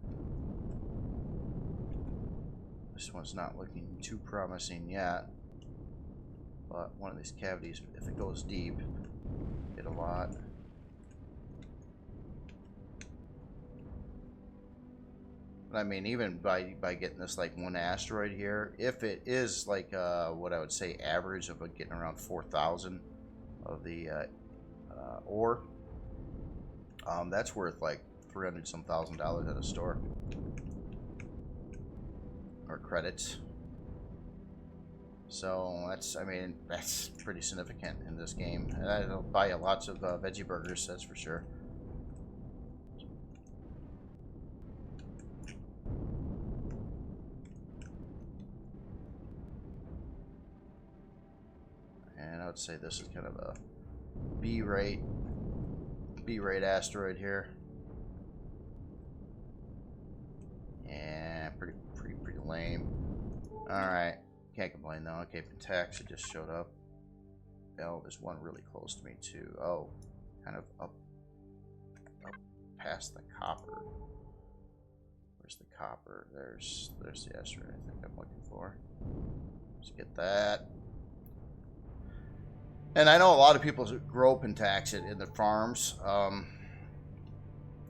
This one's not looking too promising yet. But one of these cavities, if it goes deep, hit a lot. I mean, even by getting this like one asteroid here, if it is like what I would say average of getting around 4,000 of the ore, that's worth like 300 some thousand dollars at a store, or credits. So that's, I mean, that's pretty significant in this game. And it'll buy you lots of veggie burgers, that's for sure. And I would say this is kind of a B-rate asteroid here. Yeah, pretty lame. All right, can't complain though. Okay, Pentax just showed up. Oh, there's one really close to me too. Oh, kind of up past the copper. Where's the copper? There's the asteroid I think I'm looking for. Let's get that. And I know a lot of people grow Pentaxid in the farms.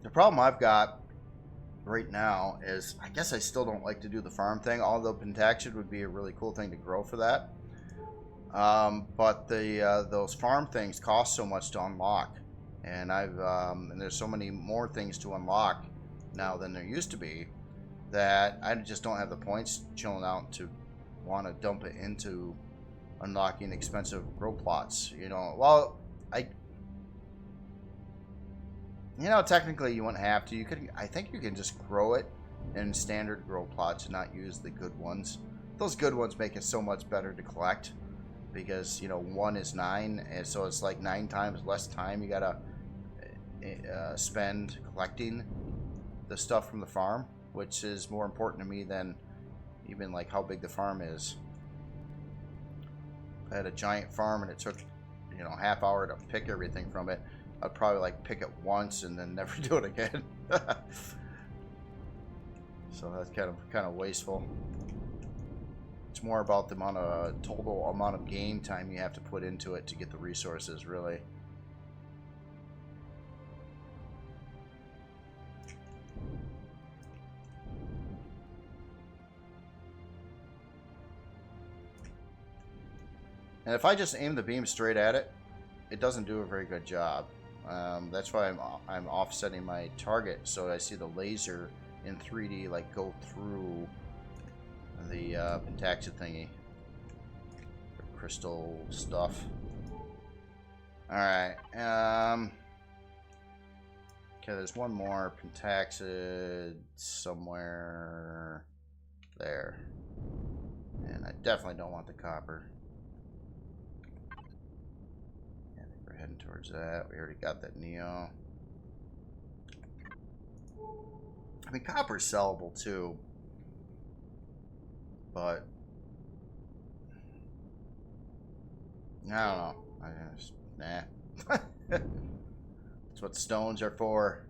The problem I've got right now is I guess I still don't like to do the farm thing, although Pentaxid would be a really cool thing to grow for that. But those farm things cost so much to unlock, and and there's so many more things to unlock now than there used to be that I just don't have the points chilling out to want to dump it into unlocking expensive grow plots. You know, well, technically you wouldn't have to. You could, I think you can just grow it in standard grow plots and not use the good ones. Those good ones make it so much better to collect because, you know, 1 is 9, and so it's like 9 times less time you gotta spend collecting the stuff from the farm, which is more important to me than even like how big the farm is. I had a giant farm and it took, you know, half hour to pick everything from it. I'd probably like pick it once and then never do it again. So that's kind of wasteful. It's more about the total amount of game time you have to put into it to get the resources, really. And if I just aim the beam straight at it, it doesn't do a very good job. That's why I'm offsetting my target so I see the laser in 3D like go through the Pentaxid thingy, the crystal stuff. All right. Okay, there's one more Pentaxid somewhere there, and I definitely don't want the copper. Heading towards that. We already got that Neo. I mean, copper's sellable too, but I don't know. I just, nah. That's what stones are for.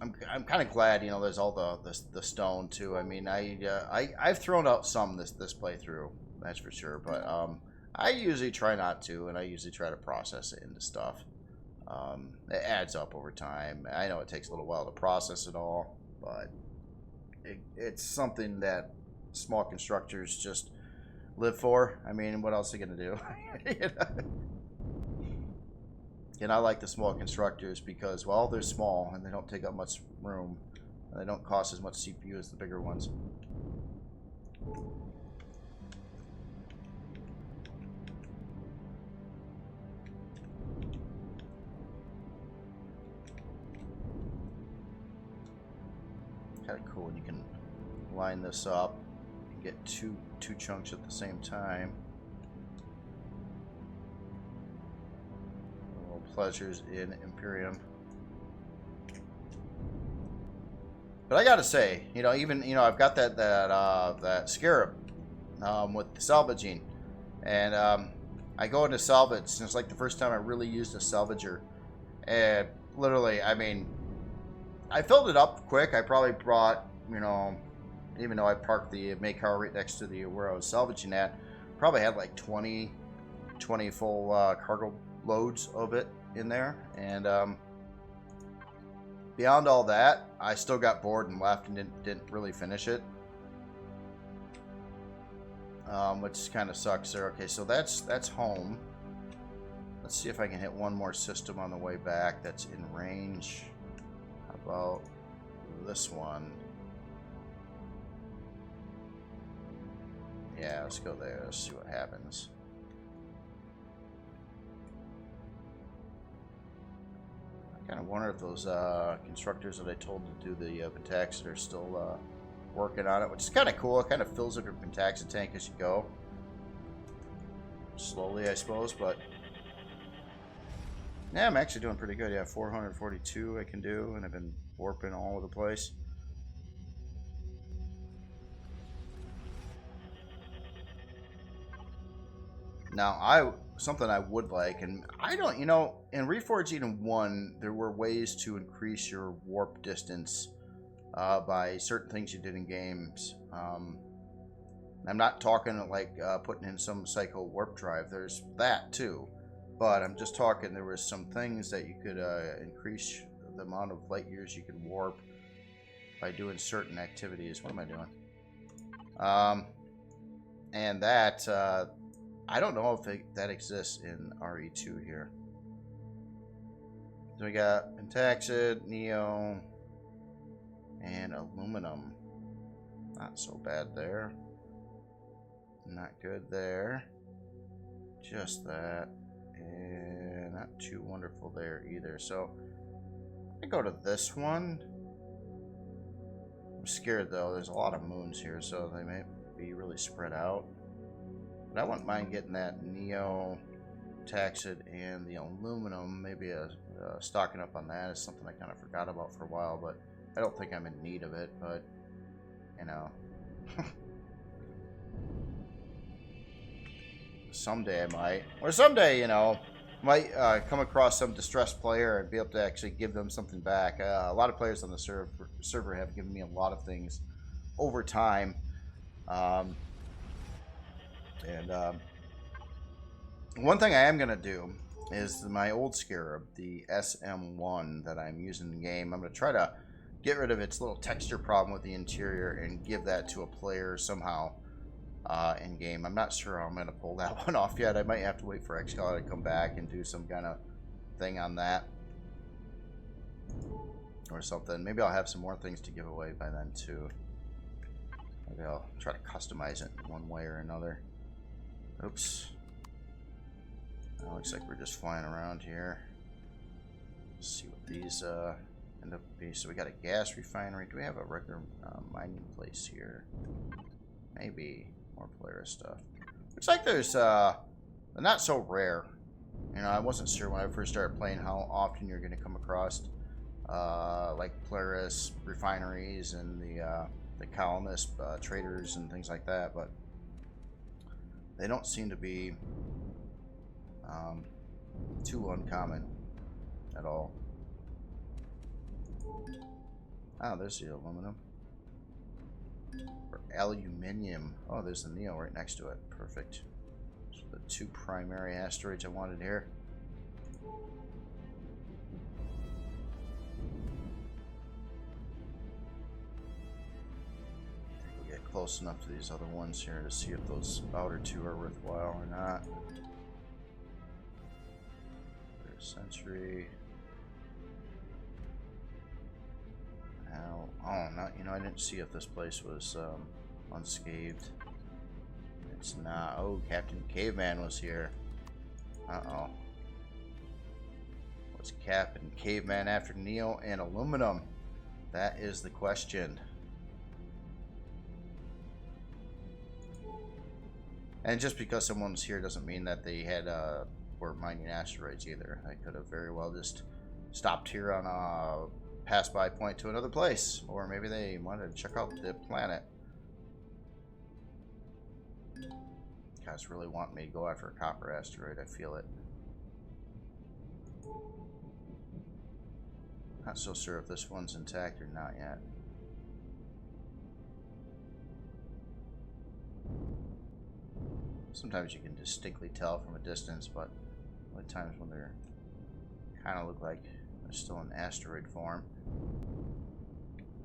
I'm kind of glad, you know, there's all the stone too. I mean, I've thrown out some this playthrough, that's for sure, but I usually try not to, and I usually try to process it into stuff. It adds up over time. I know it takes a little while to process it all, but it's something that small constructors just live for. I mean, what else are they going to do? You know? And I like the small constructors because, well, they're small, and they don't take up much room, and they don't cost as much CPU as the bigger ones. Kind of cool. You can line this up and get two chunks at the same time. Little pleasures in Empyrion. But I gotta say, you know, even, you know, I've got that scarab with the salvaging, and I go into salvage, and it's like the first time I really used a salvager, and literally, I mean, I filled it up quick. I probably brought you know, even though I parked the May car right next to the where I was salvaging at, probably had like 20 full cargo loads of it in there. And beyond all that, I still got bored and left and didn't really finish it. Which kind of sucks there. Okay, so that's home. Let's see if I can hit one more system on the way back that's in range. How about this one? Yeah, let's go there. Let's see what happens. I kind of wonder if those constructors that I told to do the Pentaxid are still working on it, which is kind of cool. It kind of fills up your Pentaxid tank as you go. Slowly, I suppose, but yeah, I'm actually doing pretty good. Yeah, 442 I can do, and I've been warping all over the place. Now, something I would like, and I don't, you know, in Reforged Eden 1, there were ways to increase your warp distance by certain things you did in games. I'm not talking like putting in some psycho warp drive. There's that too. But I'm just talking, there was some things that you could increase the amount of light years you could warp by doing certain activities. What am I doing? And that, I don't know if that exists in RE2 here. So we got Pentaxid, Neo, and Aluminum. Not so bad there. Not good there. Just that. And not too wonderful there either. So I go to this one. I'm scared though. There's a lot of moons here, so they may be really spread out. But I wouldn't mind getting that Neo, Taxid, and the Aluminum. Maybe stocking up on that is something I kind of forgot about for a while, but I don't think I'm in need of it. But you know, someday I might, or someday, you know, might come across some distressed player and be able to actually give them something back. A lot of players on the server have given me a lot of things over time. One thing I am going to do is my old Scarab, the SM1 that I'm using in the game. I'm going to try to get rid of its little texture problem with the interior and give that to a player somehow in game. I'm not sure how I'm going to pull that one off yet. I might have to wait for XColor to come back and do some kind of thing on that or something. Maybe I'll have some more things to give away by then too. Maybe I'll try to customize it one way or another. Oops. It looks like we're just flying around here. Let's see what these end up being. So we got a gas refinery. Do we have a regular mining place here? Maybe. More Polaris stuff. Looks like there's they're not so rare. You know, I wasn't sure when I first started playing how often you're going to come across like Polaris refineries and the colonist traders and things like that, but they don't seem to be too uncommon at all. Oh, there's the aluminum. Or aluminium. Oh, there's the Neo right next to it. Perfect. So the two primary asteroids I wanted here. We'll get close enough to these other ones here to see if those outer two are worthwhile or not. Century. Now, oh, not, you know, I didn't see if this place was unscathed. It's not. Oh, Captain Caveman was here. Uh-oh. Was Captain Caveman after Neo and Aluminum? That is the question. And just because someone's here doesn't mean that they had were mining asteroids either. I could have very well just stopped here on a pass-by point to another place, or maybe they wanted to check out the planet. Guys really want me to go after a copper asteroid. I feel it. Not so sure if this one's intact or not yet. Sometimes you can distinctly tell from a distance, but other times when they're kind of look like they're still in asteroid form.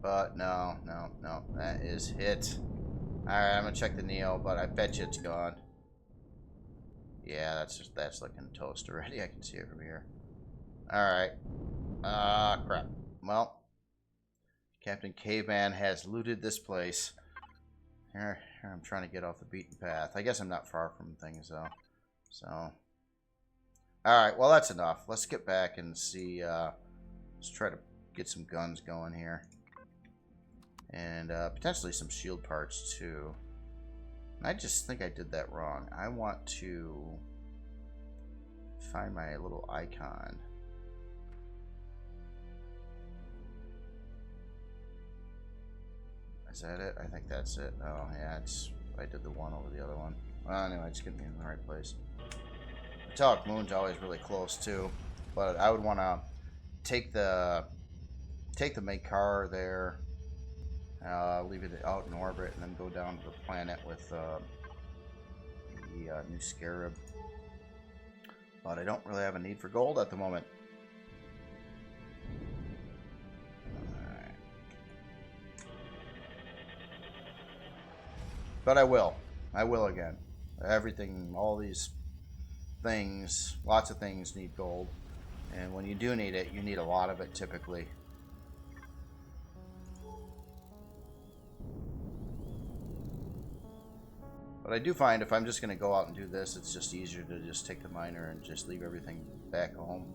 But no, that is hit. Alright, I'm gonna check the Neo, but I bet you it's gone. Yeah, that's looking toast already. I can see it from here. Alright. Crap. Well, Captain Caveman has looted this place. Here I'm trying to get off the beaten path. I guess I'm not far from things, though. So. Alright, well, that's enough. Let's get back and see. Let's try to get some guns going here. And potentially some shield parts, too. I just think I did that wrong. I want to find my little icon. Is that it? I think that's it. Oh, yeah, I did the one over the other one. Well, anyway, just get me in the right place. Metallic Moon's always really close, too. But I would want to take the main car there, leave it out in orbit, and then go down to the planet with the new Scarab. But I don't really have a need for gold at the moment. But I will. I will again. Everything, all these things, lots of things need gold. And when you do need it, you need a lot of it typically. But I do find if I'm just going to go out and do this, it's just easier to just take the miner and just leave everything back home.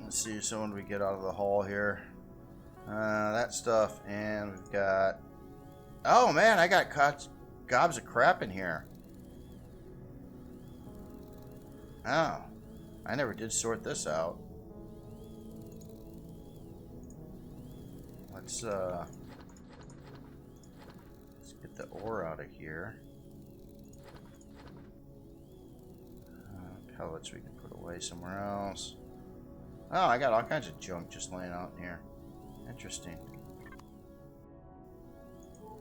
Let's see, so when do we get out of the hall here? That stuff, and we've got... Oh man, I got gobs of crap in here. Oh, I never did sort this out. Let's get the ore out of here. Pellets we can put away somewhere else. Oh, I got all kinds of junk just laying out in here. Interesting.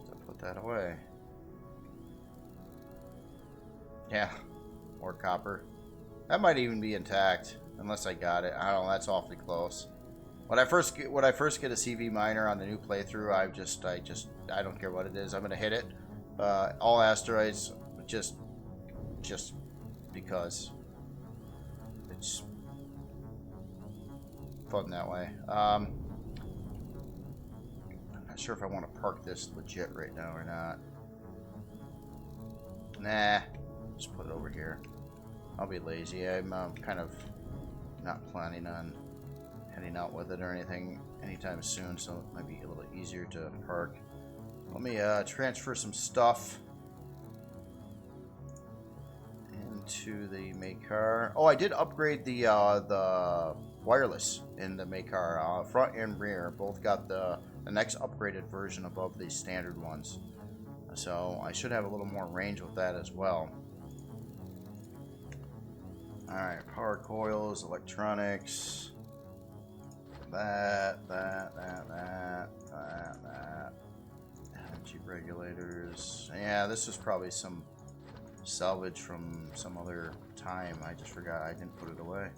So put that away. Yeah, more copper. That might even be intact, unless I got it. I don't know. That's awfully close. When I first get a CV miner on the new playthrough, I don't care what it is. I'm gonna hit it. All asteroids, just because it's fun that way. I'm not sure if I want to park this legit right now or not. Nah, just put it over here. I'll be lazy. I'm kind of not planning on heading out with it or anything anytime soon, so it might be a little easier to park. Let me transfer some stuff into the Maykar. Oh, I did upgrade the wireless in the Maykar. Front and rear both got the next upgraded version above the standard ones. So I should have a little more range with that as well. Alright, power coils, electronics. That. Energy regulators. Yeah, this is probably some salvage from some other time. I just forgot I didn't put it away.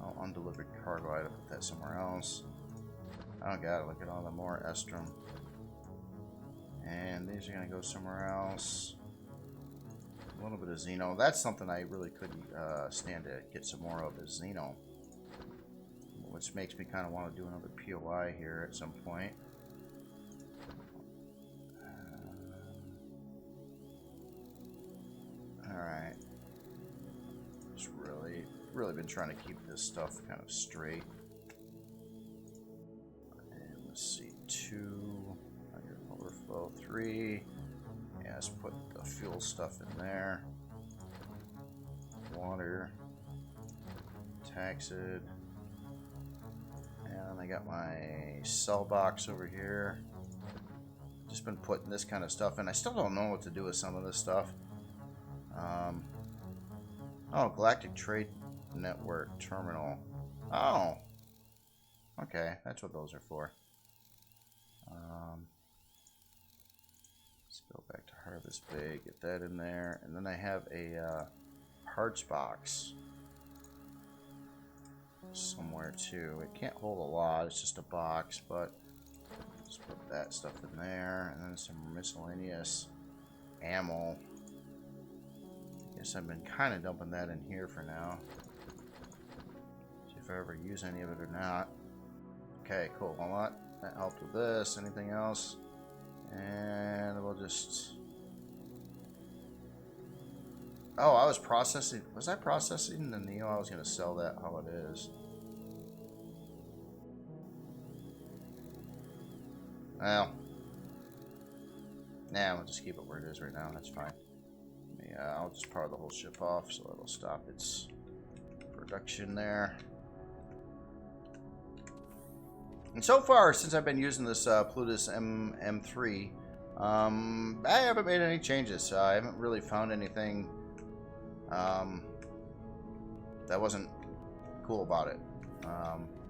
Oh, undelivered cargo. I had to put that somewhere else. Oh god, look at all the more estrum. And these are going to go somewhere else. A little bit of Xeno. That's something I really couldn't stand to get some more of is Xeno. Which makes me kind of want to do another POI here at some point. Alright. Just really been trying to keep this stuff kind of straight. And let's see, 2, overflow 3. Yeah, let's put the fuel stuff in there. Water. Taxid. And I got my cell box over here. Just been putting this kind of stuff in. I still don't know what to do with some of this stuff. Oh, Galactic Trade Network Terminal. Oh. Okay, that's what those are for. go back to Harvest Bay, get that in there. And then I have a parts box somewhere too. It can't hold a lot, it's just a box, but just put that stuff in there. And then some miscellaneous ammo. I guess I've been kind of dumping that in here for now. See if I ever use any of it or not. Okay, cool. Well, that helped with this. Anything else? And we'll just... Oh, I was processing... Was I processing the Neo? I was going to sell that how it is. Well... Nah, we'll just keep it where it is right now. That's fine. Yeah, I'll just power the whole ship off so it'll stop its production there. And so far, since I've been using this Plutus M3, I haven't made any changes. I haven't really found anything that wasn't cool about it,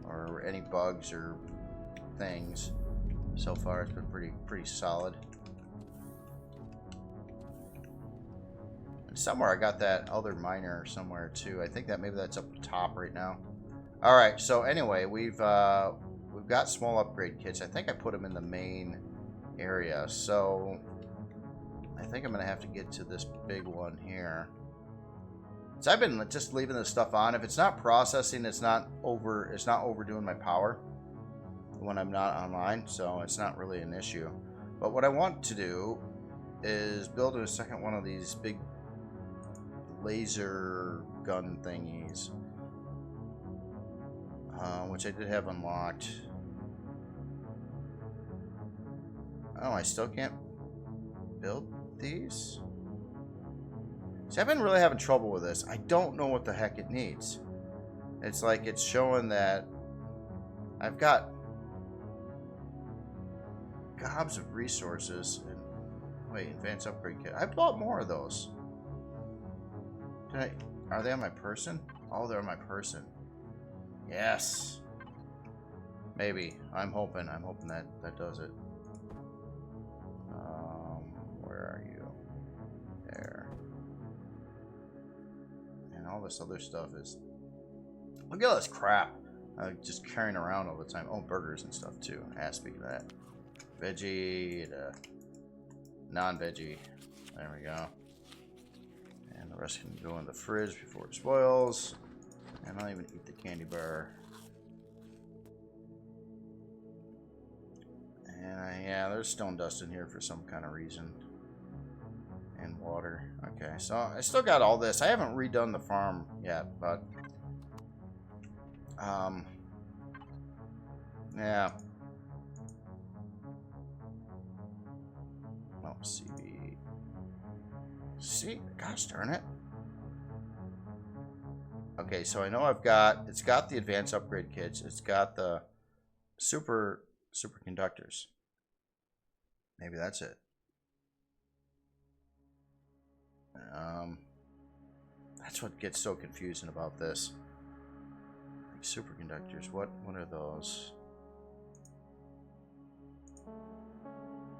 or any bugs or things. So far, it's been pretty solid. And somewhere I got that other miner somewhere too. I think that maybe that's up top right now. All right. So anyway, we've got small upgrade kits. I think I put them in the main area. So I think I'm gonna have to get to this big one here. So I've been just leaving this stuff on. If it's not processing, it's not overdoing my power when I'm not online, so it's not really an issue. But what I want to do is build a second one of these big laser gun thingies, which I did have unlocked. Oh, I still can't build these? See, I've been really having trouble with this. I don't know what the heck it needs. It's like it's showing that I've got gobs of resources. And wait, advanced upgrade kit. I bought more of those. Are they on my person? Oh, they're on my person. Yes. Maybe. I'm hoping that does it. Where are you? There. And all this other stuff is... Look at all this crap. Just carrying around all the time. Oh, burgers and stuff too. Speaking of that. Veggie to non-veggie. There we go. And the rest can go in the fridge before it spoils. And I'll even eat the candy bar. And yeah, there's stone dust in here for some kind of reason. And water. Okay, so I still got all this. I haven't redone the farm yet, but yeah. Oh, CB. See, gosh darn it. Okay, so I know it's got the advanced upgrade kits. It's got the superconductors. Maybe that's it. That's what gets so confusing about this. Like superconductors, what are those?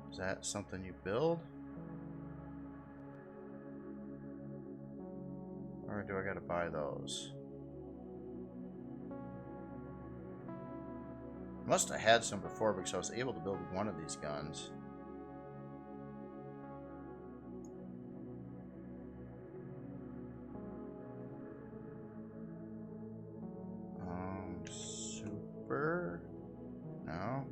Is that something you build? Or do I gotta buy those? Must have had some before because I was able to build one of these guns. Super? No.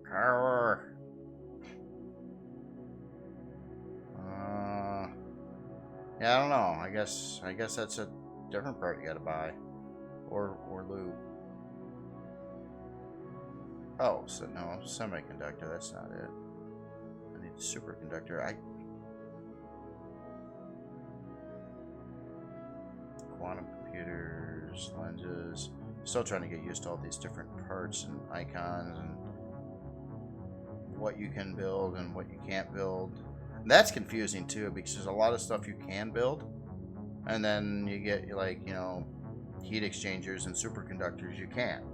Power. Yeah, I don't know. I guess that's a different part you gotta buy. Or loot. Oh, so no, semiconductor, that's not it. I need a superconductor. Quantum computers, lenses. Still trying to get used to all these different parts and icons and what you can build and what you can't build. And that's confusing too because there's a lot of stuff you can build, and then you get like, you know, heat exchangers and superconductors you can't.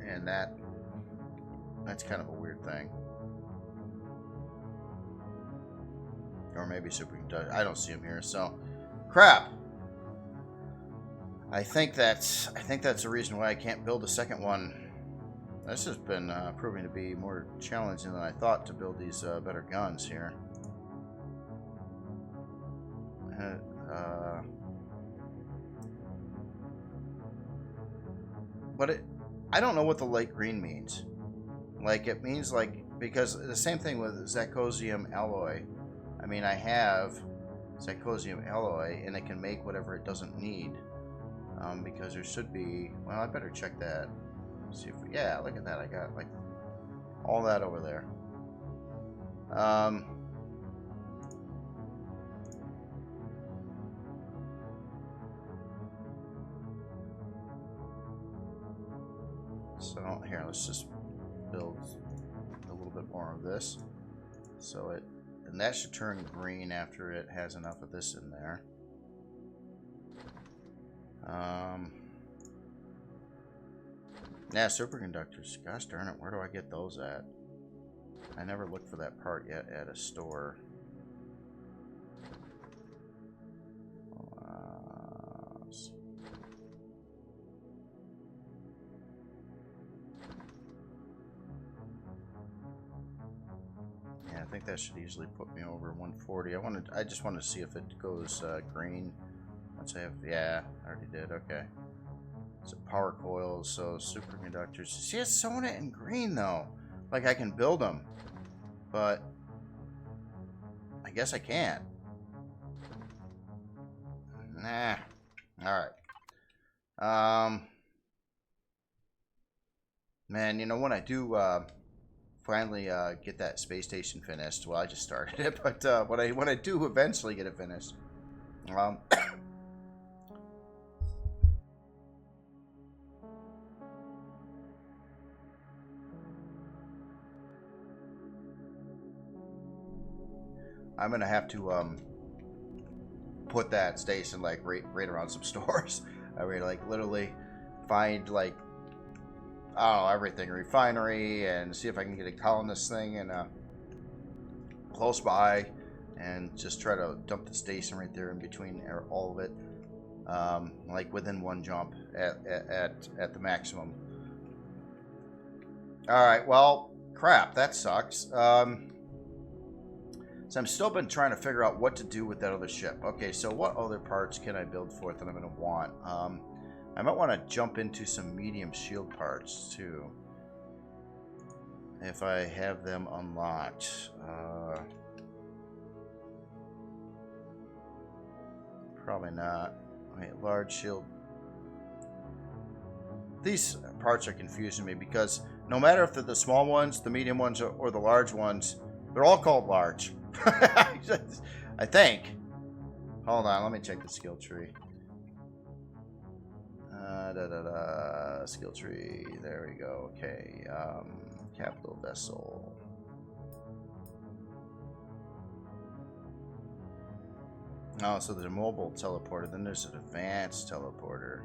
and that's kind of a weird thing. Or maybe superconductor. I don't see him here, so crap. I think that's the reason why I can't build a second one. This has been proving to be more challenging than I thought to build these better guns here. But I don't know what the light green means. Like, it means, like, because the same thing with zirconium alloy. I mean, I have zirconium alloy, and it can make whatever it doesn't need. Because there should be... Well, I better check that. See if we... Yeah, look at that. I got, like, all that over there. So, here, let's just build a little bit more of this. So it... And that should turn green after it has enough of this in there. Yeah, superconductors. Gosh darn it, where do I get those at? I never looked for that part yet at a store. Yeah, I think that should easily put me over 140. I just wanted to see if it goes green. Let's have, yeah, I already did. Okay. So power coils, so superconductors. See, it's showing it in green though. Like I can build them, but I guess I can't. Nah. All right. Man, you know, when I do finally get that space station finished, well, I just started it, but when I do eventually get it finished, I'm gonna have to put that station like right around some stores. I mean, like literally find like, I don't know, everything, refinery, and see if I can get a colonist thing and close by, and just try to dump the station right there in between all of it, like within one jump at the maximum. All right, well, crap, that sucks. So I'm still been trying to figure out what to do with that other ship. Okay, so what other parts can I build for it that I'm going to want? I might want to jump into some medium shield parts, too. If I have them unlocked. Probably not. Wait, large shield. These parts are confusing me because no matter if they're the small ones, the medium ones, or the large ones, they're all called large. I think. Hold on, let me check the skill tree. Skill tree. There we go. Okay. Capital vessel. Oh, so there's a mobile teleporter. Then there's an advanced teleporter.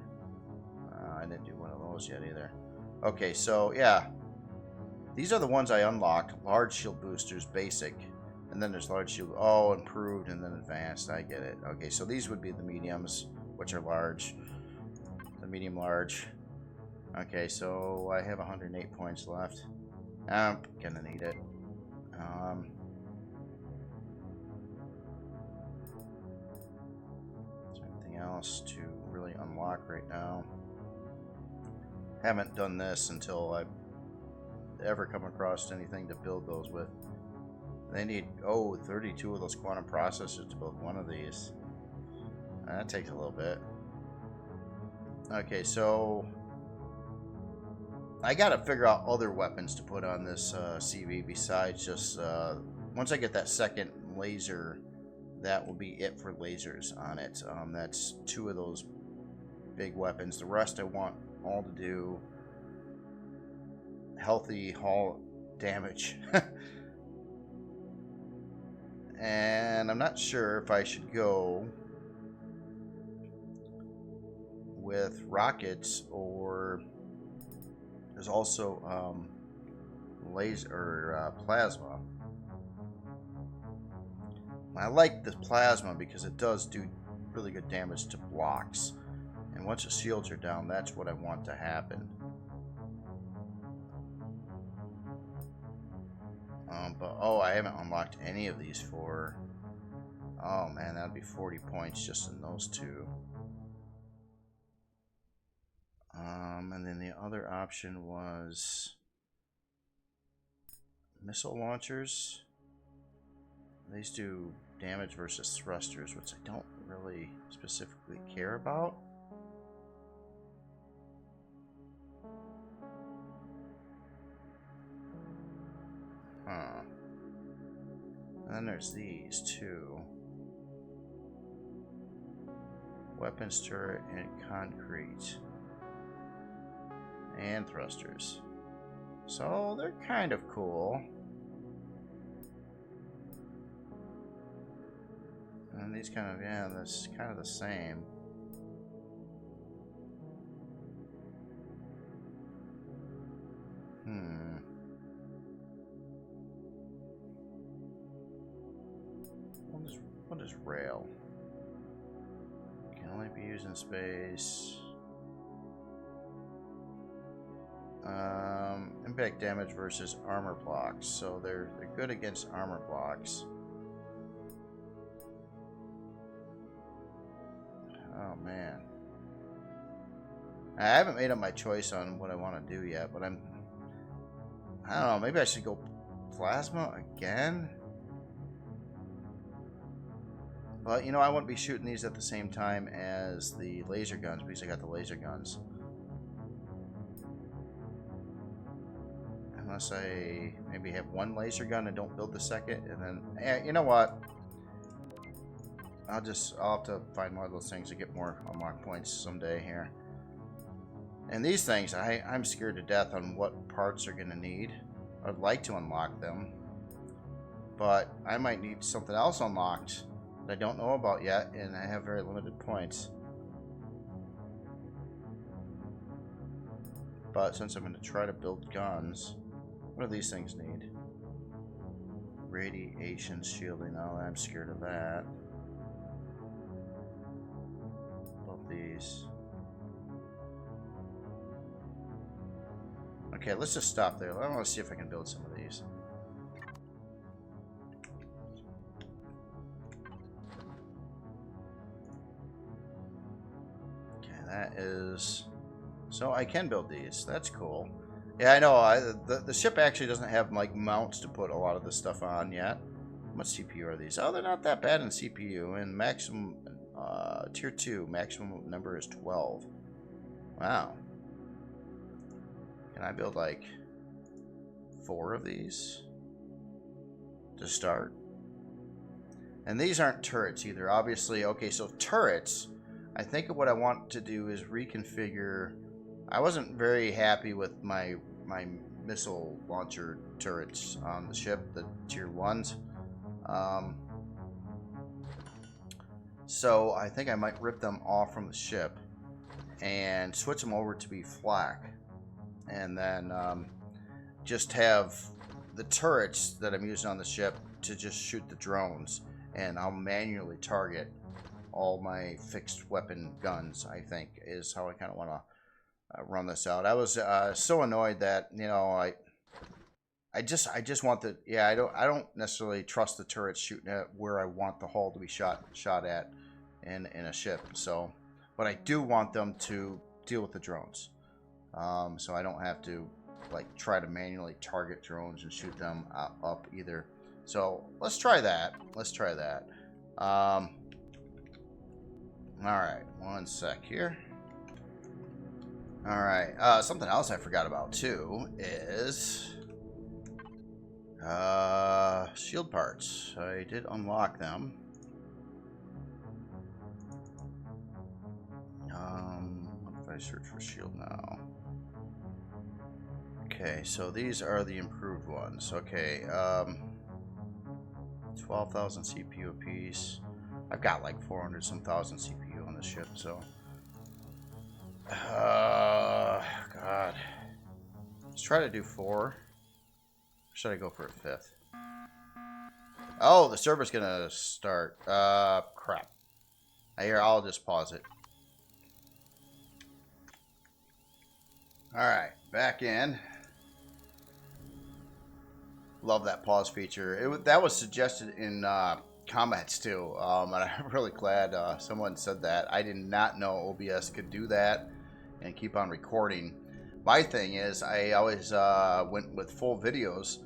I didn't do one of those yet either. Okay, so yeah. These are the ones I unlocked. Large shield boosters, basic. And then there's large shield. Oh, improved and then advanced. I get it. Okay, so these would be the mediums, which are large. The medium large. Okay, so I have 108 points left. I'm gonna need it. Is there anything else to really unlock right now? Haven't done this until I've ever come across anything to build those with. They need, 32 of those quantum processors to build one of these. That takes a little bit. Okay, so I gotta figure out other weapons to put on this CV besides just, once I get that second laser, that will be it for lasers on it. That's 2 of those big weapons. The rest I want all to do healthy hull damage. And I'm not sure if I should go with rockets or There's also laser or plasma. I like the plasma because it does do really good damage to blocks. And once the shields are down, that's what I want to happen. But oh, I haven't unlocked any of these for. Oh man, that'd be 40 points just in those two. And then the other option was missile launchers. These do damage versus thrusters, which I don't really specifically care about. Huh. And then there's these two. Weapons turret and concrete. And thrusters. So they're kind of cool. And these kind of, yeah, that's kind of the same. What is rail? Can only be used in space. Impact damage versus armor blocks. So they're good against armor blocks. Oh man. I haven't made up my choice on what I want to do yet, but I don't know, maybe I should go plasma again? But, you know, I wouldn't be shooting these at the same time as the laser guns because I got the laser guns. Unless I maybe have one laser gun and don't build the second, and then, you know what? I'll have to find one of those things to get more unlock points someday here. And these things, I'm scared to death on what parts are going to need. I'd like to unlock them, but I might need something else unlocked that I don't know about yet, and I have very limited points. But since I'm going to try to build guns, what do these things need? Radiation shielding. Oh, I'm scared of that. Both these. Okay, let's just stop there. I want to see if I can build some of these. Okay, that is... So I can build these. That's cool. Yeah, I know. The ship actually doesn't have like mounts to put a lot of this stuff on yet. How much CPU are these? Oh, they're not that bad in CPU. And maximum tier 2 maximum number is 12. Wow. Can I build like 4 of these to start? And these aren't turrets either, obviously. Okay, so turrets, I think what I want to do is reconfigure. I wasn't very happy with my missile launcher turrets on the ship, the tier 1s. So I think I might rip them off from the ship and switch them over to be flak. And then just have the turrets that I'm using on the ship to just shoot the drones. And I'll manually target all my fixed weapon guns, I think, is how I kind of want to run this out. I was so annoyed that, you know, I just want the, yeah, I don't necessarily trust the turrets shooting at where I want the hull to be shot at in a ship. So, but I do want them to deal with the drones. So I don't have to like try to manually target drones and shoot them up either. So let's try that. All right, one sec here. All right, something else I forgot about too is shield parts. I did unlock them. What if I search for shield now? Okay, so these are the improved ones. Okay, 12,000 CPU apiece. I've got like 400 some thousand CPU on the ship, so. God. Let's try to do 4. Or should I go for a 5th? Oh, the server's gonna start. Crap. Here, I'll just pause it. Alright, back in. Love that pause feature. That was suggested in comments too. And I'm really glad someone said that. I did not know OBS could do that and keep on recording. My thing is, I always went with full videos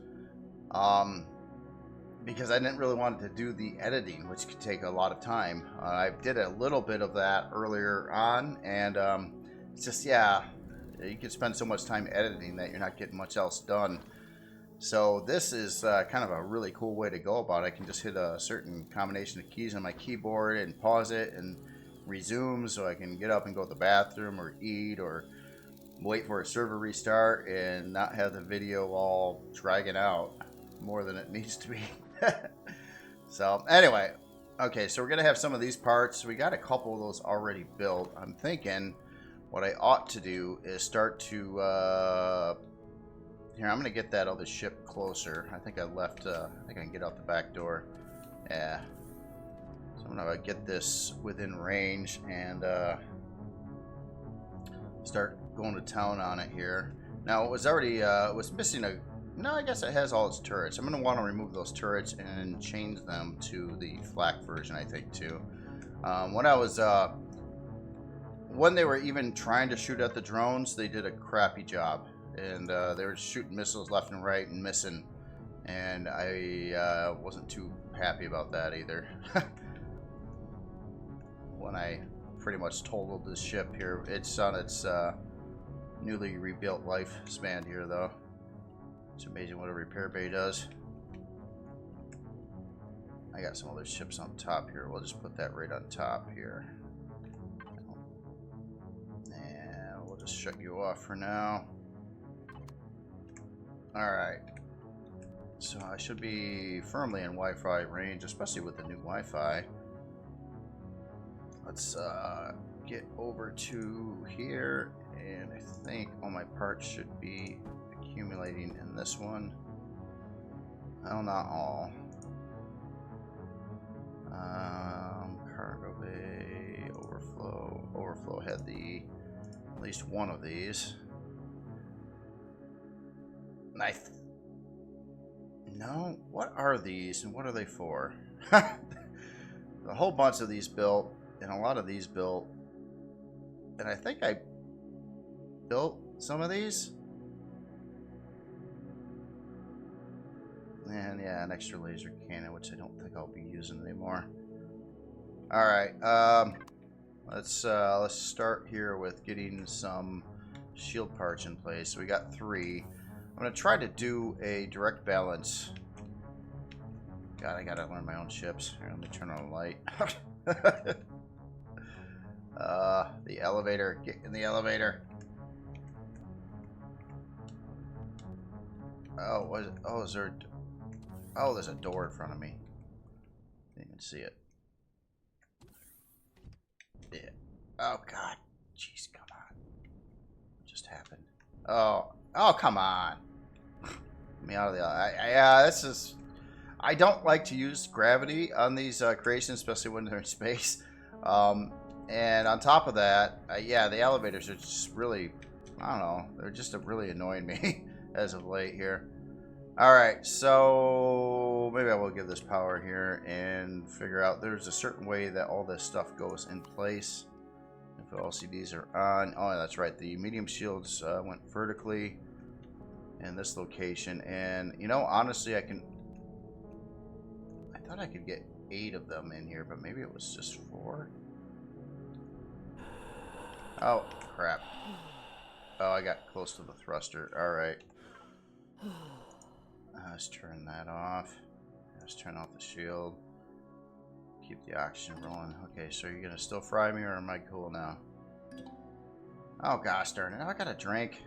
because I didn't really want to do the editing, which could take a lot of time. I did a little bit of that earlier on, and it's just, yeah, you can spend so much time editing that you're not getting much else done. So this is kind of a really cool way to go about it. I can just hit a certain combination of keys on my keyboard and pause it and resume, so I can get up and go to the bathroom or eat or wait for a server restart and not have the video all dragging out more than it needs to be. So anyway, okay, so we're gonna have some of these parts. We got a couple of those already built. I'm thinking what I ought to do is start to here, I'm gonna get that other ship closer. I think I left I think I can get out the back door. Yeah, so I'm gonna get this within range and start going to town on it here. Now it was already it was missing a, no, I guess it has all its turrets. I'm gonna want to remove those turrets and change them to the flak version, I think, too. When I was when they were even trying to shoot at the drones, they did a crappy job, and they were shooting missiles left and right and missing, and I wasn't too happy about that either. When I pretty much totaled this ship here, it's on its newly rebuilt lifespan here, though. It's amazing what a repair bay does. I got some other ships on top here. We'll just put that right on top here. And we'll just shut you off for now. Alright. So I should be firmly in Wi-Fi range, especially with the new Wi-Fi. Let's get over to here, and I think all my parts should be accumulating in this one. Well, not all. Cargo bay, overflow. Overflow had at least one of these. No, what are these and what are they for? A whole bunch of these built, and a lot of these built, and I think I built some of these. And yeah, an extra laser cannon, which I don't think I'll be using anymore. All right, let's start here with getting some shield parts in place. So we got 3. I'm gonna try to do a direct balance. God, I gotta learn my own ships. Here, let me turn on the light. The elevator. Get in the elevator. Oh, what is it? Oh, is there? Oh, there's a door in front of me. Didn't even see it. Yeah. Oh God. Jeez, come on. What just happened? Oh. Oh, come on. Get me out of the. This is. I don't like to use gravity on these creations, especially when they're in space. And on top of that, yeah, the elevators are just really, I don't know, they're just really annoying me as of late here. Alright, so maybe I will give this power here and figure out there's a certain way that all this stuff goes in place. If the LCDs are on, oh, that's right, the medium shields went vertically in this location. And, you know, honestly, I thought I could get 8 of them in here, but maybe it was just 4. Oh, crap. Oh, I got close to the thruster. Alright. Let's turn that off. Let's turn off the shield. Keep the oxygen rolling. Okay, so you're gonna still fry me, or am I cool now? Oh, gosh darn it. I got a drink.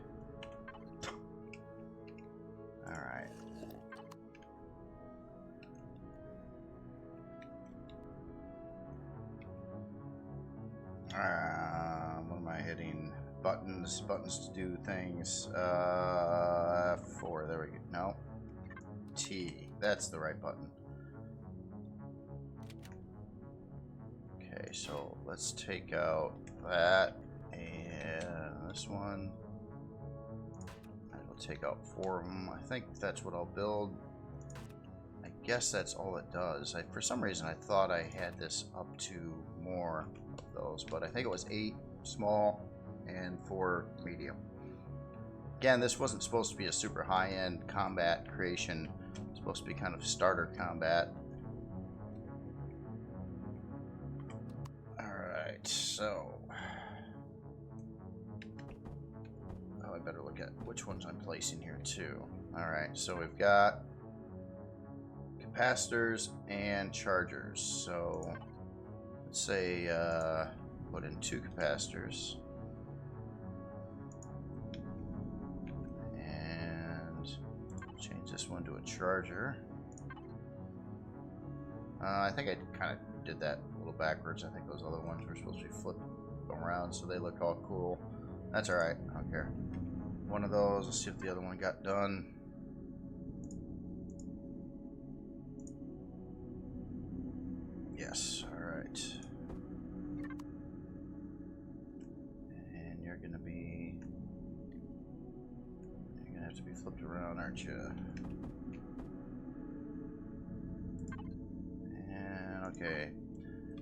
Alright. What am I hitting? buttons to do things. 4, there we go. No. T, that's the right button. Okay, so let's take out that and this one. I'll take out 4 of them. I think that's what I'll build. I guess that's all it does. For some reason I thought I had this up to more of those, but I think it was 8 small and 4 medium. Again, this wasn't supposed to be a super high-end combat creation. It's supposed to be kind of starter combat. Alright, so... oh, I better look at which ones I'm placing here, too. Alright, so we've got capacitors and chargers. So, let's say, put in 2 capacitors. Change this one to a charger. I think I kind of did that a little backwards. I think those other ones were supposed to be flipped around so they look all cool. That's alright, I don't care. One of those, let's see if the other one got done. Yes, alright. And you're gonna have to be flipped around, aren't you? And okay.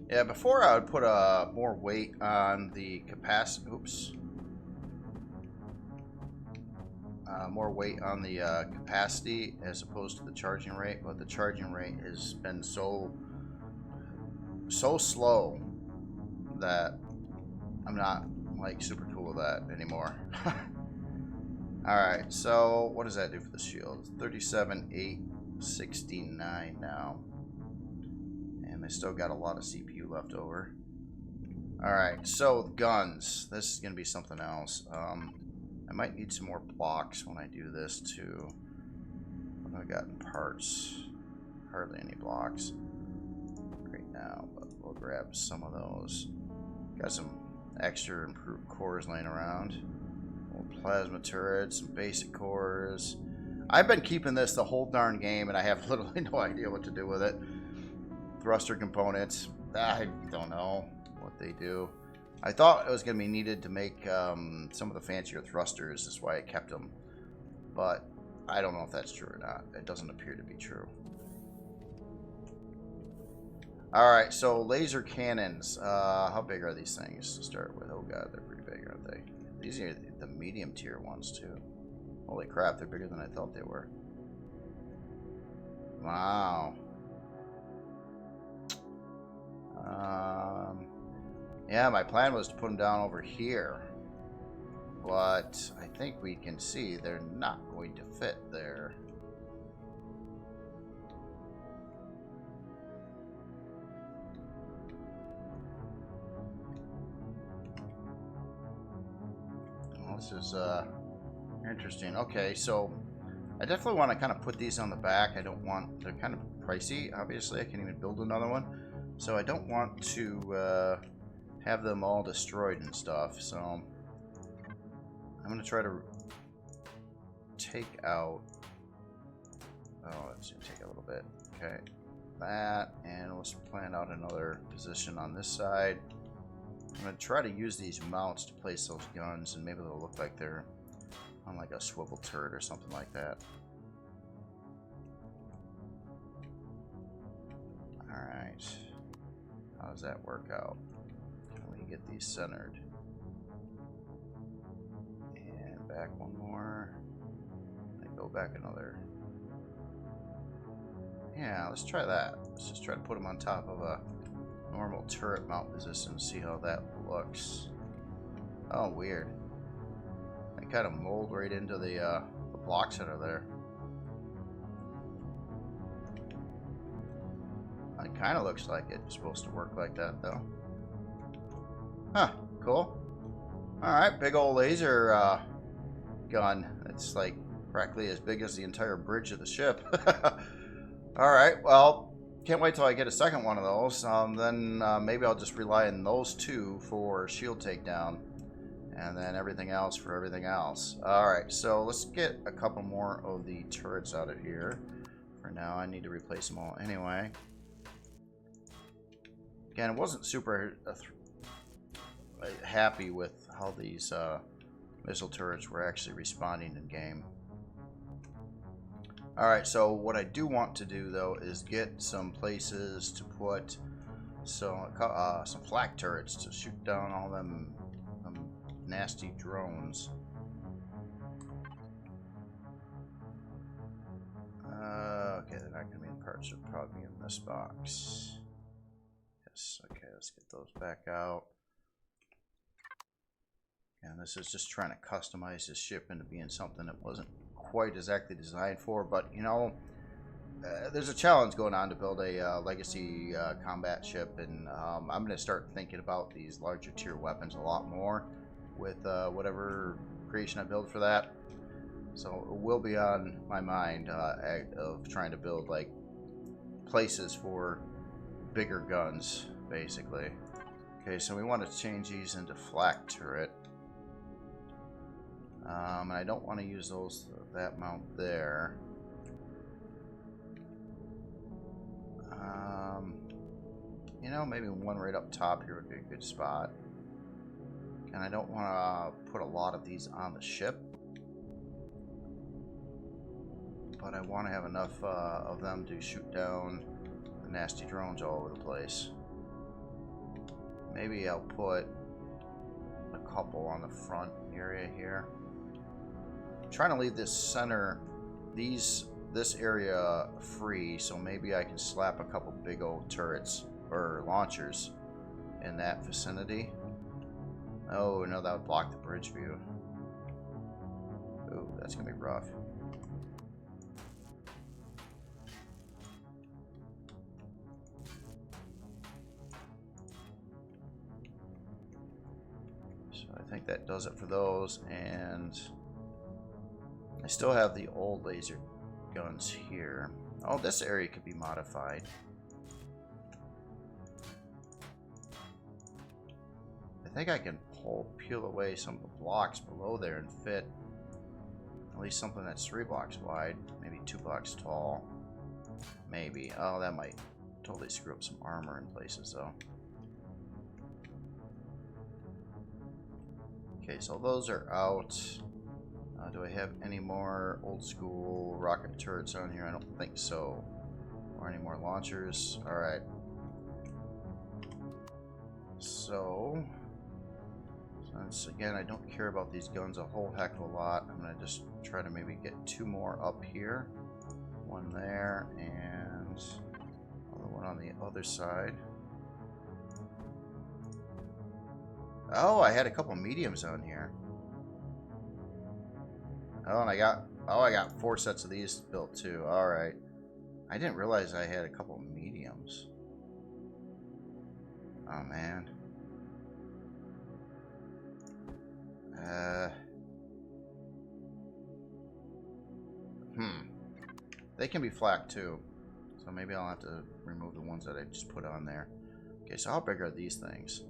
Yeah, before I would put more weight on the capacity. Oops. More weight on the capacity as opposed to the charging rate, but the charging rate has been so slow that I'm not like super cool with that anymore. Alright, so what does that do for the shield? 37,869 now. And they still got a lot of CPU left over. Alright, so guns. This is going to be something else. I might need some more blocks when I do this too. What have I got in parts? Hardly any blocks right now, but we'll grab some of those. Got some extra improved cores laying around. Plasma turrets, some basic cores. I've been keeping this the whole darn game, and I have literally no idea what to do with it. Thruster components. I don't know what they do. I thought it was going to be needed to make some of the fancier thrusters. That's why I kept them. But I don't know if that's true or not. It doesn't appear to be true. Alright, so laser cannons. How big are these things to start with? Oh god, they're pretty big, aren't they? These are the medium tier ones too. Holy crap, they're bigger than I thought they were. Wow. Yeah, my plan was to put them down over here. But I think we can see they're not going to fit there. This is interesting. Okay, so I definitely want to kind of put these on the back. I don't want, they're kind of pricey, obviously. I can't even build another one. So I don't want to have them all destroyed and stuff. So I'm going to try to take out, oh, it's going to take a little bit. Okay, that, and let's plan out another position on this side. I'm going to try to use these mounts to place those guns, and maybe they'll look like they're on like a swivel turret or something like that. Alright. How does that work out? Can we get these centered? And back one more. And go back another. Yeah, let's try that. Let's just try to put them on top of a normal turret mount position and see how that looks. Oh, weird. They kind of mold right into the blocks that are there. It kind of looks like it's supposed to work like that, though. Huh, cool. Alright, big old laser gun. It's like practically as big as the entire bridge of the ship. Alright, well, can't wait till I get a second one of those. Then maybe I'll just rely on those two for shield takedown. And then everything else for everything else. Alright, so let's get a couple more of the turrets out of here. For now, I need to replace them all anyway. Again, I wasn't super happy with how these missile turrets were actually responding in game. Alright, so what I do want to do though is get some places to put some flak turrets to shoot down all them nasty drones. Okay, they're not going to be in parts. They'll probably be in this box. Yes, okay, let's get those back out. And this is just trying to customize this ship into being something that wasn't quite exactly designed for, but you know, there's a challenge going on to build a legacy combat ship, and I'm going to start thinking about these larger tier weapons a lot more with whatever creation I build for that. So it will be on my mind of trying to build like places for bigger guns, basically. Okay, so we want to change these into flak turret. And I don't want to use that mount there. You know, maybe one right up top here would be a good spot. And I don't want to put a lot of these on the ship, but I want to have enough of them to shoot down the nasty drones all over the place. Maybe I'll put a couple on the front area here. I'm trying to leave this center, this area free, so maybe I can slap a couple big old turrets or launchers in that vicinity. Oh no, that would block the bridge view. Ooh, that's gonna be rough. So I think that does it for those, and I still have the old laser guns here. Oh, this area could be modified. I think I can peel away some of the blocks below there and fit at least something that's 3 blocks wide, maybe 2 blocks tall. Maybe. Oh, that might totally screw up some armor in places though. Okay, so those are out. Do I have any more old school rocket turrets on here? I don't think so. Or any more launchers. Alright. So, since again I don't care about these guns a whole heck of a lot, I'm going to just try to maybe get 2 more up here. One there, and another one on the other side. Oh, I had a couple mediums on here. Oh, and I got 4 sets of these built too. Alright. I didn't realize I had a couple mediums. Oh, man. They can be flak too. So maybe I'll have to remove the ones that I just put on there. Okay, so how big are these things?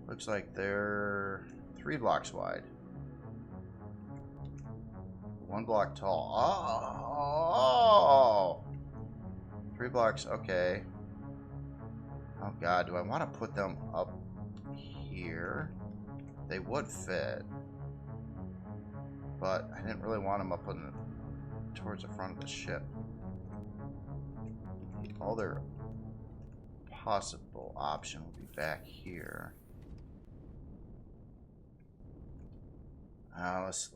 Looks like they're 3 blocks wide. 1 block tall. Oh! 3 blocks, okay. Oh god, do I want to put them up here? They would fit. But I didn't really want them up towards the front of the ship. The other possible option would be back here. Let's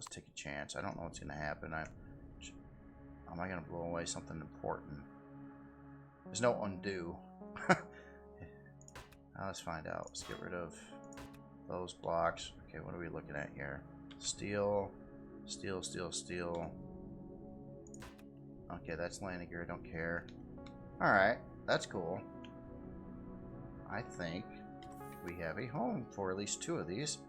take a chance. I don't know what's gonna happen. Am I gonna blow away something important? There's no undo. Now let's find out. Let's get rid of those blocks. Okay, what are we looking at here? Steel, steel, steel, steel. Okay, that's landing gear. I don't care. Alright, that's cool. I think we have a home for at least 2 of these.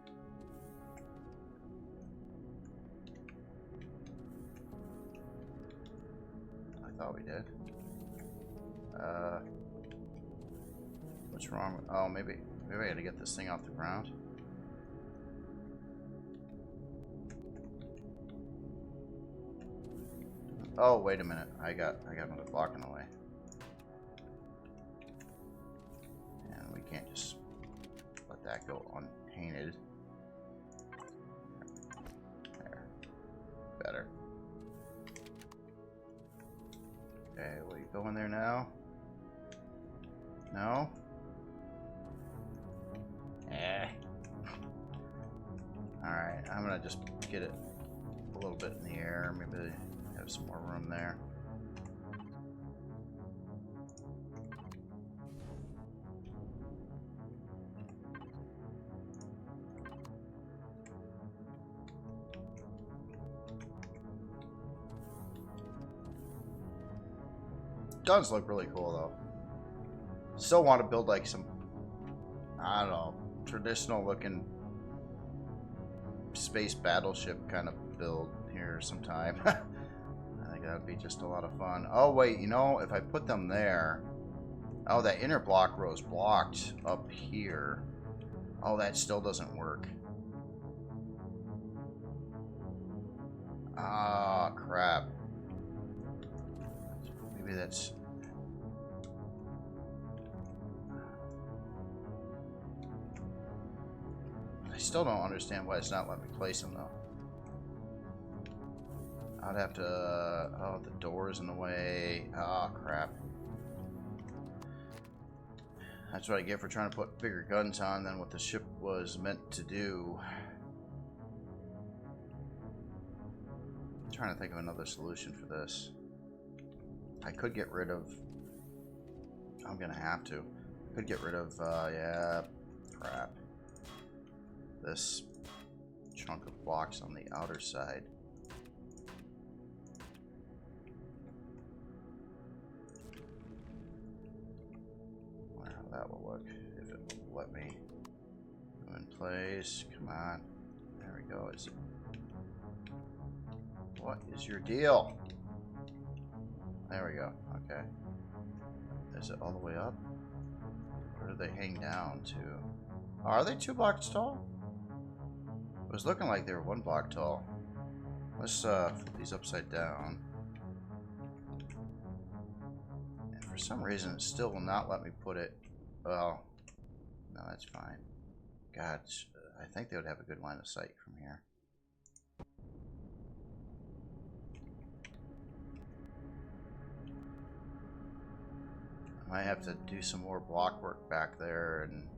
I thought we did. What's wrong with... Oh, maybe I gotta get this thing off the ground. Oh, wait a minute. I got another block in the way. And we can't just let that go unpainted. There. Better. Okay, will you go in there now? No? Eh. Alright, I'm gonna just get it a little bit in the air. Maybe have some more room there. Guns look really cool though. Still want to build like some, I don't know, traditional looking space battleship kind of build here sometime. I think that would be just a lot of fun. Oh wait, you know, if I put them there, oh, that inner block row is blocked up here. Oh, that still doesn't work. Ah, crap. Maybe that's... I still don't understand why it's not letting me place them, though. I'd have to... oh, the door's in the way. Oh, crap. That's what I get for trying to put bigger guns on than what the ship was meant to do. I'm trying to think of another solution for this. I could get rid of... I'm gonna have to. I could get rid of, yeah, crap. This chunk of blocks on the outer side. Wonder how that will look if it will let me go in place. Come on. There we go. Is it... what is your deal? There we go. Okay. Is it all the way up? Where do they hang down to? Are they 2 blocks tall? It was looking like they were 1 block tall. Let's flip these upside down. And for some reason, it still will not let me put it. Well, no, that's fine. God, I think they would have a good line of sight from here. I might have to do some more block work back there and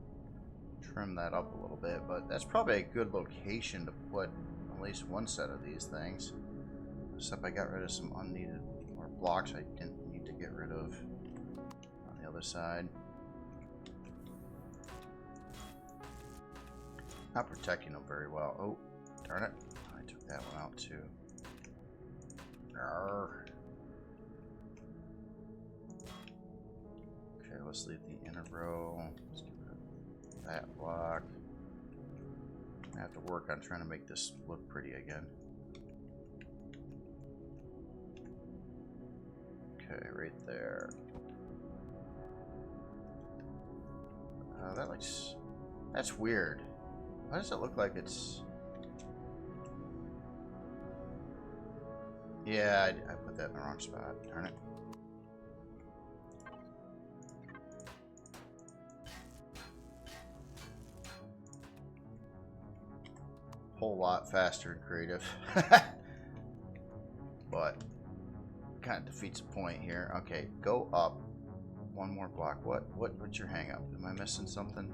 trim that up a little bit, but that's probably a good location to put at least one set of these things. Except I got rid of some unneeded more blocks I didn't need to get rid of on the other side. Not protecting them very well. Oh, darn it. I took that one out too. Arrgh. Okay, let's leave the inner row. Let's get rid of that block. I have to work on trying to make this look pretty again. Okay, right there. That looks... that's weird. Why does it look like it's... yeah, I put that in the wrong spot. Darn it. Whole lot faster and creative. But kind of defeats the point here. Okay, go up 1 more block. What's your hang up? Am I missing something?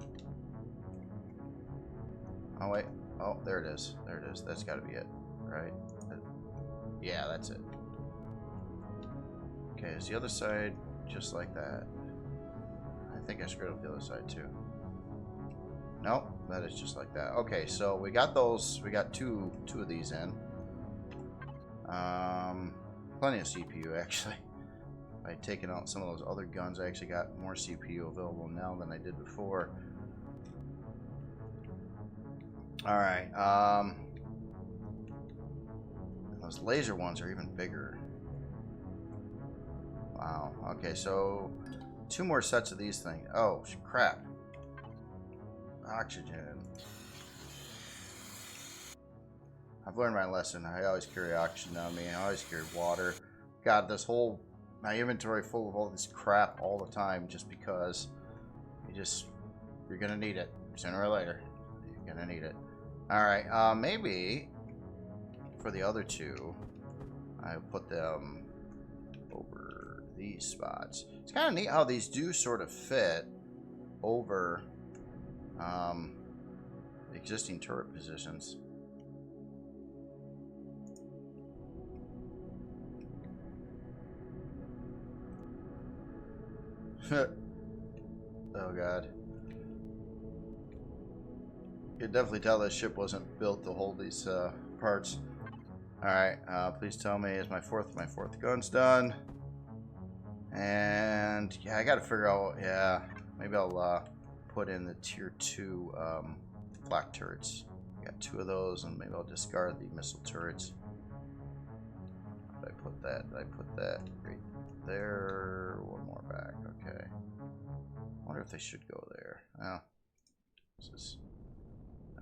Oh wait. Oh, there it is. There it is. That's got to be it, right? Yeah, that's it. Okay, is the other side just like that? I think I screwed up the other side too. Nope, that is just like that. Okay, so we got those. We got two of these in. Plenty of CPU actually. By taking out some of those other guns, I actually got more CPU available now than I did before. All right. Those laser ones are even bigger. Wow. Okay, so 2 more sets of these things. Oh crap. Oxygen. I've learned my lesson. I always carry oxygen on me. I always carry water. got this whole my inventory full of all this crap all the time just because you're gonna need it sooner or later. You're gonna need it. All right, maybe for the other two, I put them over these spots. It's kind of neat how these do sort of fit over existing turret positions. Oh god. You can definitely tell this ship wasn't built to hold these parts. Alright, please tell me, is my fourth gun's done? And yeah, I gotta figure out, yeah, maybe I'll put in the tier 2 flak turrets. Got 2 of those, and maybe I'll discard the missile turrets. Did I put that? Did I put that right there? One more back, okay. I wonder if they should go there. Oh, this is,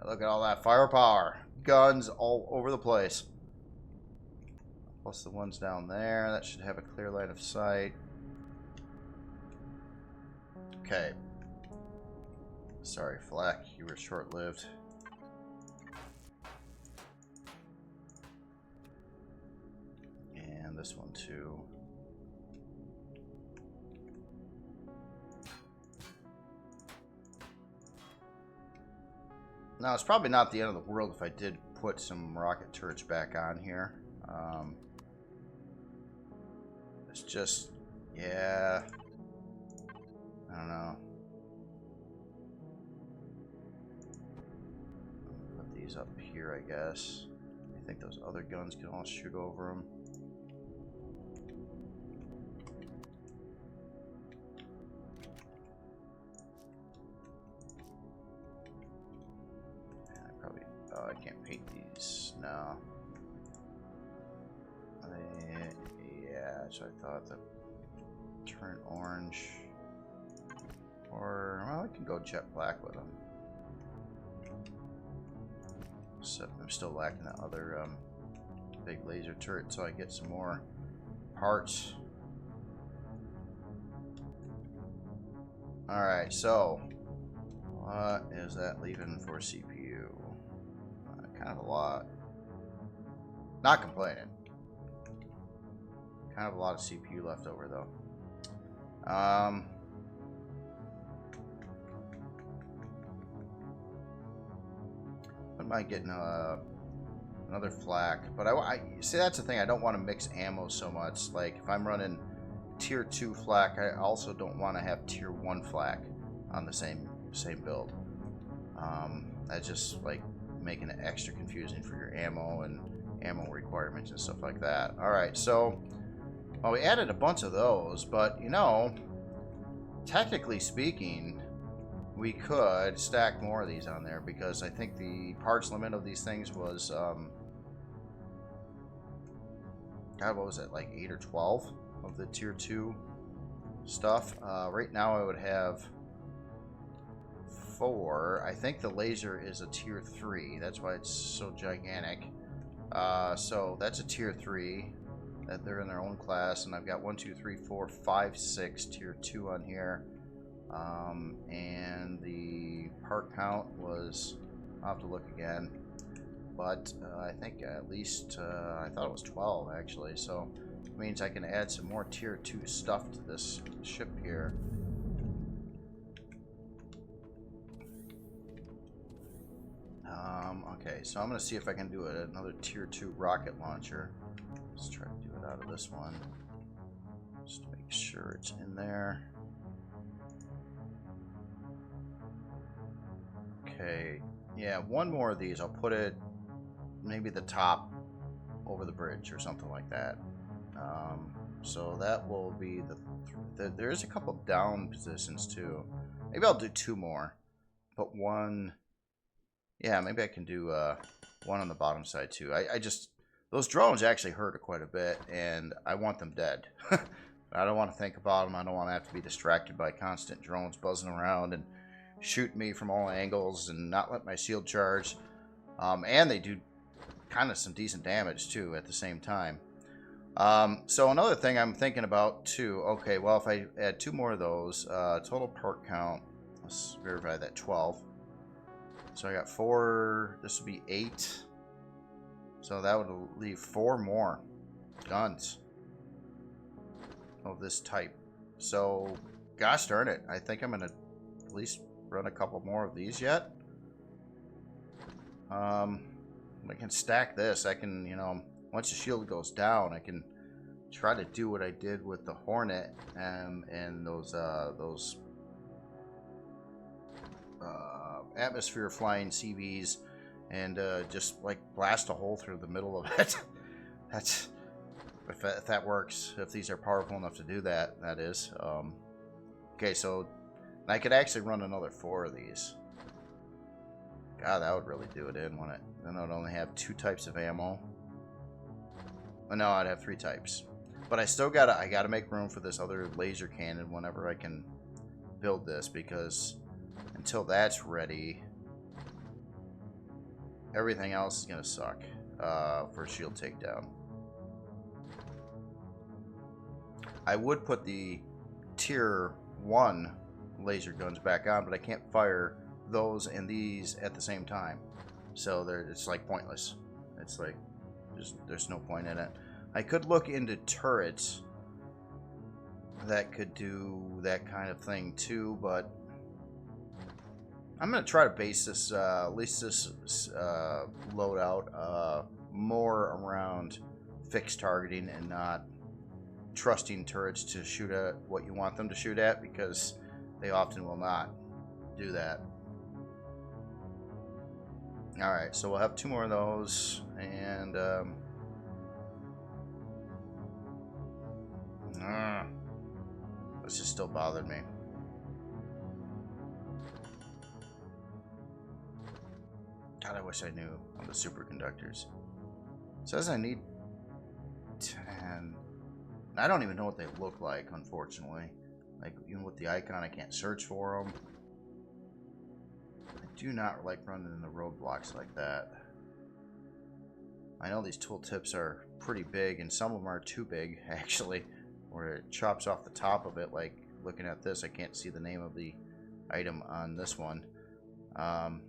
look at all that firepower. Guns all over the place. Plus the ones down there. That should have a clear line of sight. Okay. Sorry, Flak. You were short-lived. And this one too. Now, it's probably not the end of the world if I did put some rocket turrets back on here. It's just, yeah, I don't know. Put these up here, I guess. I think those other guns can all shoot over them. I can't paint these. No. Yeah, so I thought that turn orange. Or, well, I can go jet black with them. So I'm still lacking the other big laser turret, so I get some more parts. Alright, so what is that leaving for CPU? Kind of a lot. Not complaining. Kind of a lot of CPU left over though. Wouldn't mind getting another flak, but I see that's the thing. I don't want to mix ammo so much. Like if I'm running tier 2 flak, I also don't want to have tier 1 flak on the same build. That's just like making it extra confusing for your ammo and ammo requirements and stuff like that. Alright, so well, we added a bunch of those, but you know, technically speaking, we could stack more of these on there because I think the parts limit of these things was God, what was it, like 8 or 12 of the tier 2 stuff. Right now I would have 4. I think the laser is a tier 3. That's why it's so gigantic. So that's a tier 3. That they're in their own class, and I've got 1, 2, 3, 4, 5, 6 tier 2 on here. And the part count was, I'll have to look again, but I think at least I thought it was 12 actually. So it means I can add some more tier 2 stuff to this ship here. Okay, so I'm going to see if I can do another tier 2 rocket launcher. Let's try to do it out of this one. Just to make sure it's in there. Okay, yeah, one more of these. I'll put it maybe the top over the bridge or something like that. So that will be there's a couple down positions too. Maybe I'll do 2 more, but one. Yeah, maybe I can do one on the bottom side too. I just, those drones actually hurt quite a bit, and I want them dead. I don't want to think about them. I don't want to have to be distracted by constant drones buzzing around and shoot me from all angles and not let my shield charge. And they do kind of some decent damage too at the same time. So another thing I'm thinking about too. Okay, well, if I add 2 more of those, total part count. Let's verify that 12. So I got 4. This would be 8. So that would leave 4 more guns of this type. So, gosh darn it, I think I'm gonna at least run a couple more of these yet. I can stack this. I can, you know, once the shield goes down, I can try to do what I did with the Hornet and those atmosphere flying CVs, and just like blast a hole through the middle of it. That's if that works. If these are powerful enough to do that, that is. Okay, so I could actually run another 4 of these. God, that would really do it in, wouldn't it? Then I would only have 2 types of ammo. Oh, no, I'd have 3 types. But I still gotta make room for this other laser cannon whenever I can build this, because until that's ready, everything else is gonna suck for shield takedown. I would put the tier 1 laser guns back on, but I can't fire those and these at the same time, so it's like pointless. It's like there's no point in it. I could look into turrets that could do that kind of thing too, but I'm gonna try to base this at least this loadout more around fixed targeting and not trusting turrets to shoot at what you want them to shoot at, because they often will not do that. Alright, so we'll have 2 more of those, and this just still bothered me. God, I wish I knew on the superconductors. It says I need 10. I don't even know what they look like, unfortunately. Like, even with the icon, I can't search for them. I do not like running into roadblocks like that. I know these tooltips are pretty big, and some of them are too big, actually, where it chops off the top of it. Like, looking at this, I can't see the name of the item on this one. Gotta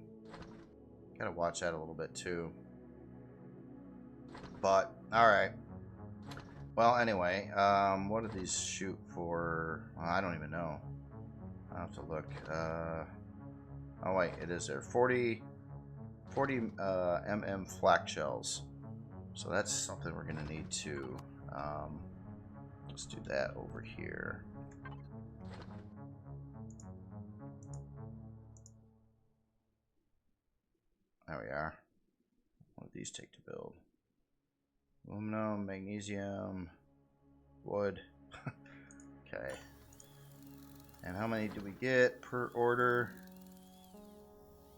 watch that a little bit, too. But, alright. Well, anyway, what do these shoot for? Well, I don't even know. I'll have to look. Oh, wait, it is there. 40 mm flak shells. So that's something we're going to need to. Let's do that over here. There we are. What do these take to build? Aluminum, magnesium, wood. Okay. And how many do we get per order?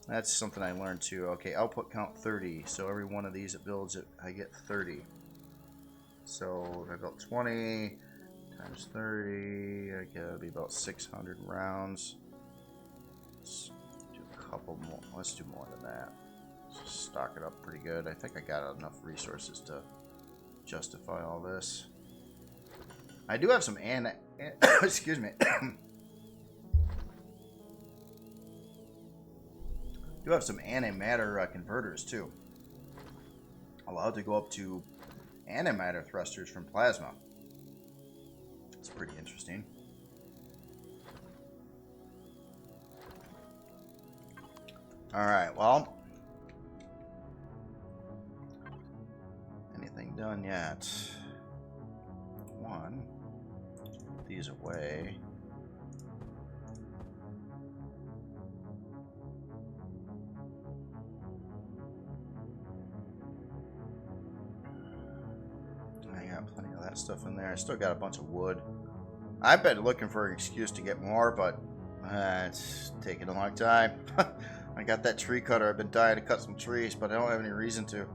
That's something I learned too. Okay, output count 30. So every one of these it builds it, I get 30. So if I built 20 times 30, I get it'll be about 600 rounds. Let's do a couple more. Let's do more than that. Let's stock it up pretty good. I think I got enough resources to justify all this. I do have some excuse me. Do have some antimatter converters too. Allowed to go up to antimatter thrusters from plasma. It's pretty interesting. Alright, well, anything done yet? One. Put these away. I got plenty of that stuff in there. I still got a bunch of wood. I've been looking for an excuse to get more, but it's taking a long time. I got that tree cutter. I've been dying to cut some trees, but I don't have any reason to.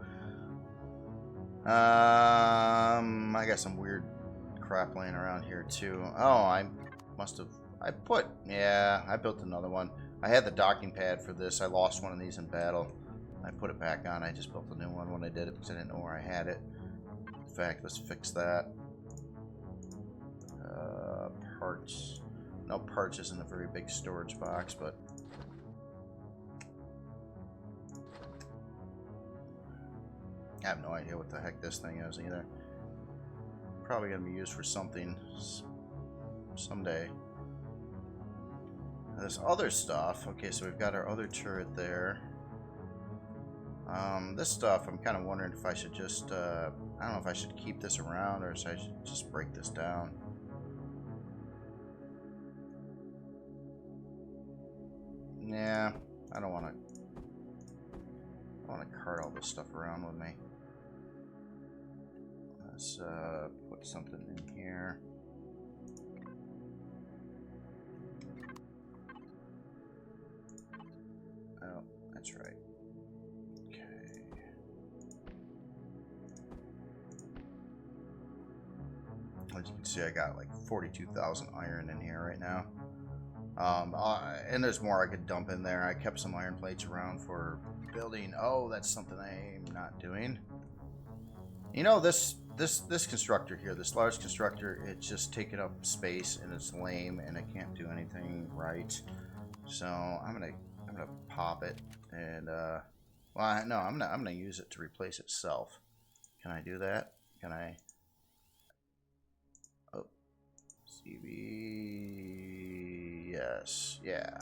I got some weird crap laying around here too. Oh, I must have. Yeah, I built another one. I had the docking pad for this. I lost one of these in battle. I put it back on. I just built a new one when I did it because I didn't know where I had it. fact, let's fix that. Parts. No, parts isn't a very big storage box, but I have no idea what the heck this thing is either. Probably going to be used for something someday. This other stuff. Okay, so we've got our other turret there. This stuff, I'm kind of wondering if I should just, I don't know if I should keep this around or if I should just break this down. Yeah, I don't want to cart all this stuff around with me. Let's put something in here. Oh, that's right. Okay. As you can see, I got like 42,000 iron in here right now. And there's more I could dump in there. I kept some iron plates around for building. Oh, that's something I'm not doing. You know, this constructor here, this large constructor, it's just taking up space and it's lame and it can't do anything right. So I'm gonna pop it and well, no, I'm gonna use it to replace itself. Can I do that? Can I? Oh, CB, yes, yeah.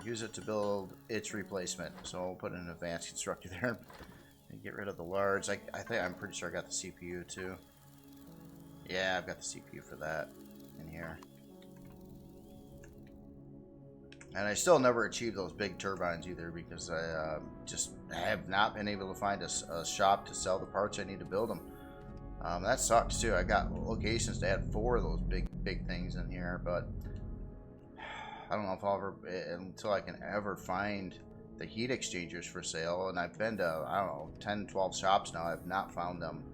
Use it to build its replacement. So I'll put an advanced constructor there and get rid of the large. I'm pretty sure I got the CPU too. Yeah, I've got the CPU for that in here. And I still never achieved those big turbines either because I have not been able to find a shop to sell the parts I need to build them. That sucks too. I got locations to add 4 of those big things in here, but I don't know if I'll ever, until I can ever find the heat exchangers for sale. And I've been to, I don't know, 10, 12 shops now. I've not found them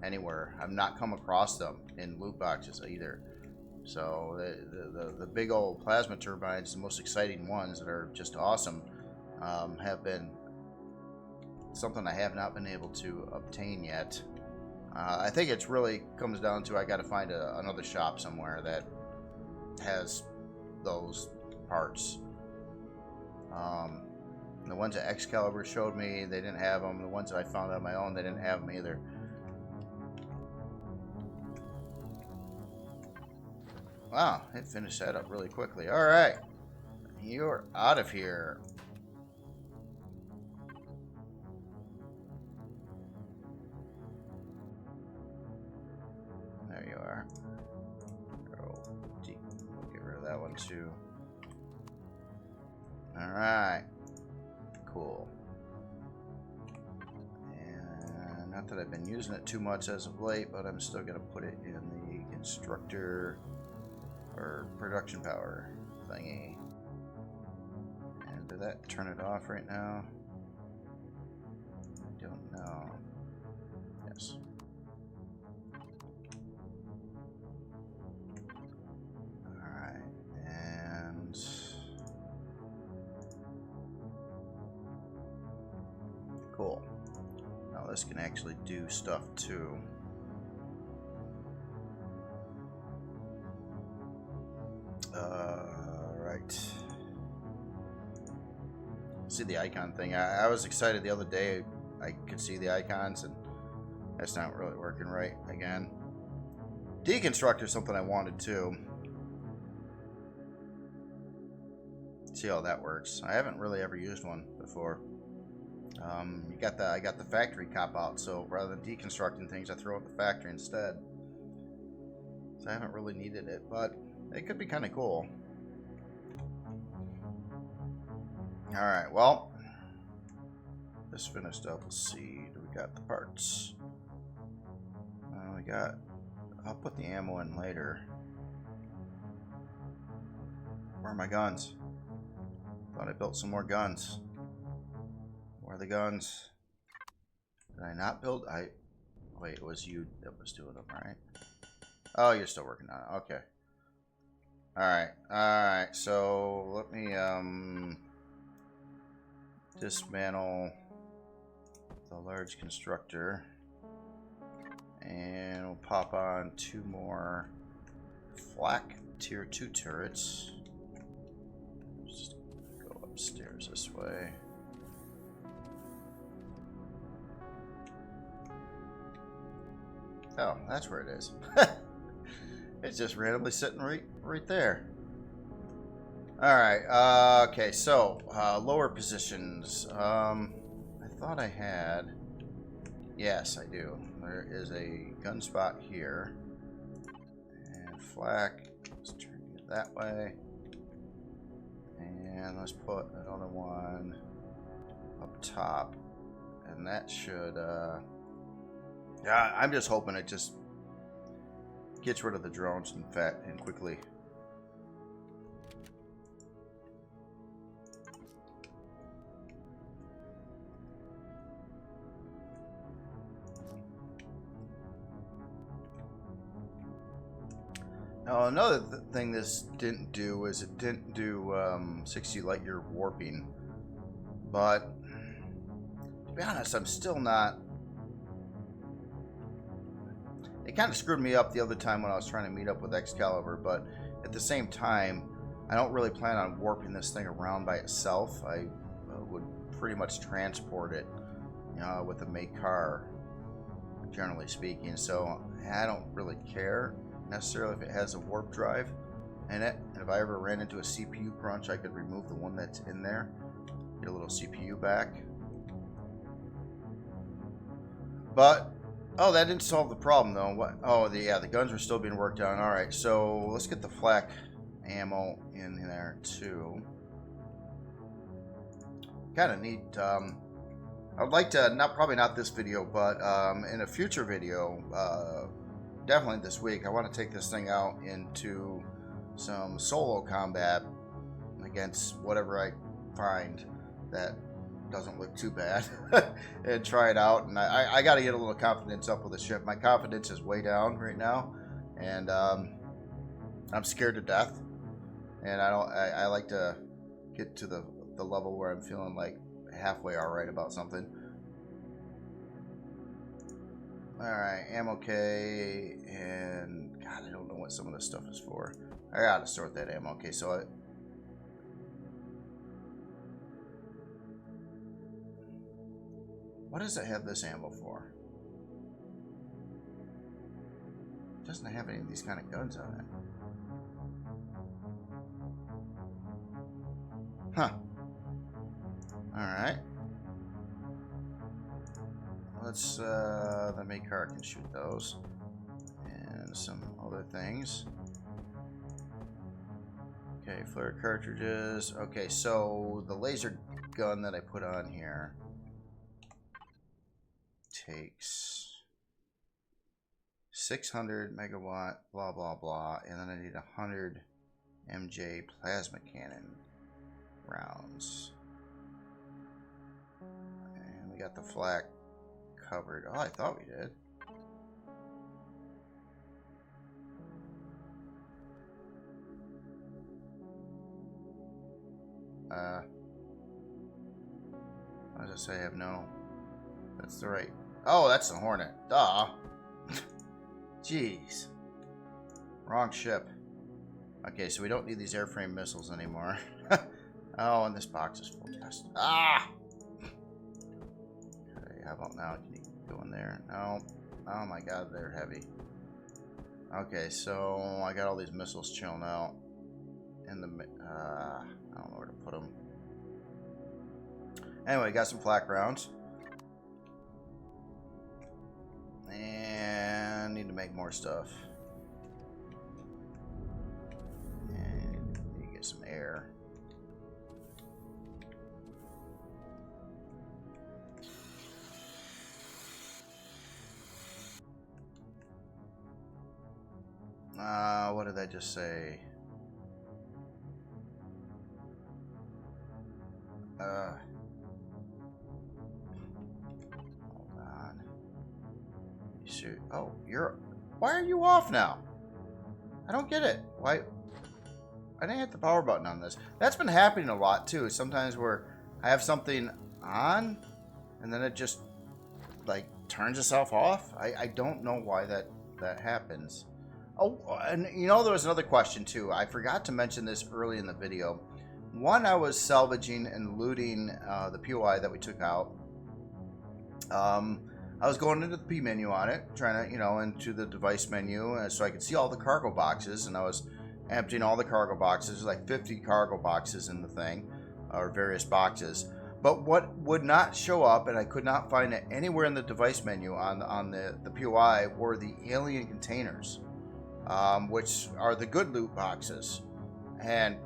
anywhere. I've not come across them in loot boxes either. So the big old plasma turbines, the most exciting ones that are just awesome, have been something I have not been able to obtain yet. I think it's really comes down to I got to find another shop somewhere that has those parts. The ones that Excalibur showed me, they didn't have them. The ones that I found on my own, they didn't have them either. Wow, it finished that up really quickly. Alright. You're out of here. There you are. We'll get rid of that one too. Alright. Cool. And not that I've been using it too much as of late, but I'm still going to put it in the constructor or production power thingy. And did that turn it off right now? I don't know. Yes. Alright, and cool. Now this can actually do stuff too. Right. See the icon thing. I was excited the other day. I could see the icons, and that's not really working right again. Deconstructor is something I wanted too. See how that works. I haven't really ever used one before. I got the factory cop out, so rather than deconstructing things, I throw it in the factory instead. So I haven't really needed it, but it could be kind of cool. Alright, well, this finished up. Let's see. Do we got the parts? I'll put the ammo in later. Where are my guns? Thought I built some more guns. Where are the guns? Did I not build? Wait, it was you that was doing them, right? Oh, you're still working on it. Okay. Alright, so let me dismantle the large constructor And we'll pop on 2 more flak tier 2 turrets. Just go upstairs this way. Oh, that's where it is. It's just randomly sitting right there. Alright, okay, so, lower positions. I thought I had... Yes, I do. There is a gun spot here. And flak. Let's turn it that way. And let's put another one up top. And that should, yeah, I'm just hoping it just gets rid of the drones and quickly. Now, another thing this didn't do is it didn't do 60 light year warping. But to be honest, I'm still not. It kind of screwed me up the other time when I was trying to meet up with Excalibur, but at the same time, I don't really plan on warping this thing around by itself. I would pretty much transport it, you know, with a make car, generally speaking. So I don't really care necessarily if it has a warp drive in it. And if I ever ran into a CPU crunch, I could remove the one that's in there, get a little CPU back. But oh, that didn't solve the problem though. What? Oh, yeah, the guns are still being worked on. All right, so let's get the flak ammo in there too. Kind of neat. I'd like to, probably not this video, but in a future video, definitely this week, I want to take this thing out into some solo combat against whatever I find that doesn't look too bad and try it out. And I got to get a little confidence up with the ship. My confidence is way down right now, and I'm scared to death. And I like to get to the level where I'm feeling like halfway all right about something. All right, ammo K, and God, I don't know what some of this stuff is for. I gotta sort that ammo. Okay, so what does it have this ammo for? It doesn't have any of these kind of guns on it. Huh. Alright. Let's, the main car can shoot those. And some other things. Okay, flare cartridges. Okay, so the laser gun that I put on here takes 600 megawatt, blah, blah, blah. And then I need 100 MJ plasma cannon rounds. And we got the flak covered. Oh, I thought we did. I just say I have no. That's the right. Oh, that's the Hornet. Duh. Jeez. Wrong ship. Okay, so we don't need these airframe missiles anymore. Oh, and this box is full of dust. Ah! Okay, how about now? Can you go in there? No. Oh my god, they're heavy. Okay, so I got all these missiles chilling out in the. I don't know where to put them. Anyway, got some flak rounds. And need to make more stuff. And need to get some air. What did I just say? Hold on. Shoot. Oh, you're. Why are you off now? I don't get it. Why? I didn't hit the power button on this. That's been happening a lot too. Sometimes where I have something on, and then it just like turns itself off. I don't know why that happens. Oh, and you know, there was another question too. I forgot to mention this early in the video. One, I was salvaging and looting the POI that we took out. I was going into the P menu on it, trying to, you know, into the device menu, so I could see all the cargo boxes, and I was emptying all the cargo boxes, like 50 cargo boxes in the thing, or various boxes. But what would not show up, and I could not find it anywhere in the device menu on the POI, were the alien containers, which are the good loot boxes, and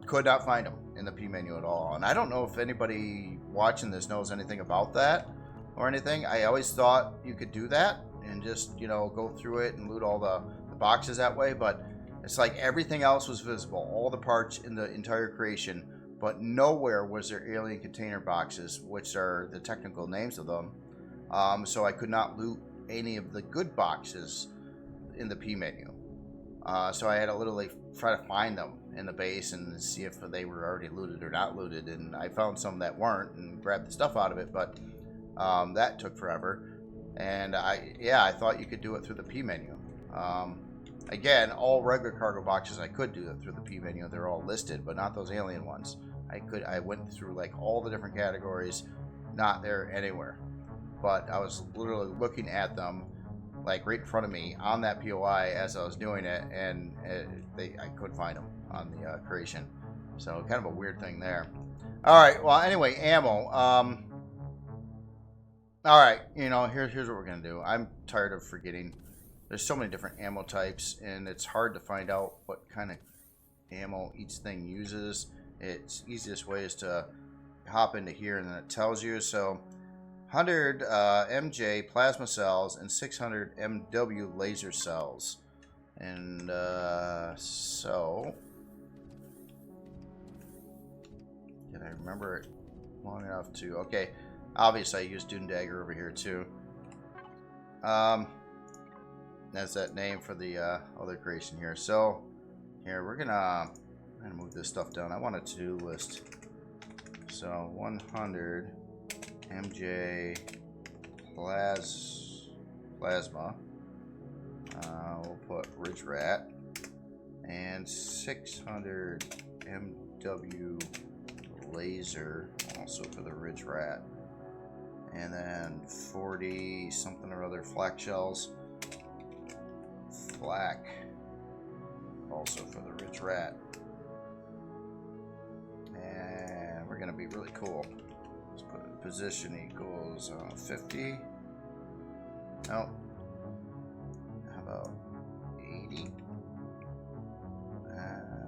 could not find them in the P menu at all. And I don't know if anybody watching this knows anything about that or anything. I always thought you could do that and just, you know, go through it and loot all the boxes that way, but it's like everything else was visible, all the parts in the entire creation, but nowhere was there alien container boxes, which are the technical names of them. So I could not loot any of the good boxes in the P menu. So I had to literally try to find them in the base and see if they were already looted or not looted, and I found some that weren't and grabbed the stuff out of it, but that took forever. And I thought you could do it through the P menu. Again, all regular cargo boxes I could do it through the P menu. They're all listed, but not those alien ones. I went through like all the different categories, not there anywhere. But I was literally looking at them like right in front of me on that POI as I was doing it, and I couldn't find them on the creation. So kind of a weird thing there. All right. Well, anyway, ammo. All right. You know, here's what we're gonna do. I'm tired of forgetting. There's so many different ammo types, and it's hard to find out what kind of ammo each thing uses. Its easiest way is to hop into here, and then it tells you. So 100 MJ plasma cells and 600 MW laser cells. And so can I remember it long enough to... Okay, obviously I used Dune Dagger over here too. That's that name for the other creation here. So here we're gonna move this stuff down. I want a to-do list. So 100 MJ plasma. We'll put Ridge Rat, and 600 MW laser, also for the Ridge Rat, and then 40 something or other flak shells. Flak, also for the Ridge Rat. And we're gonna be really cool. Let's put in position equals 50. No. How about 80?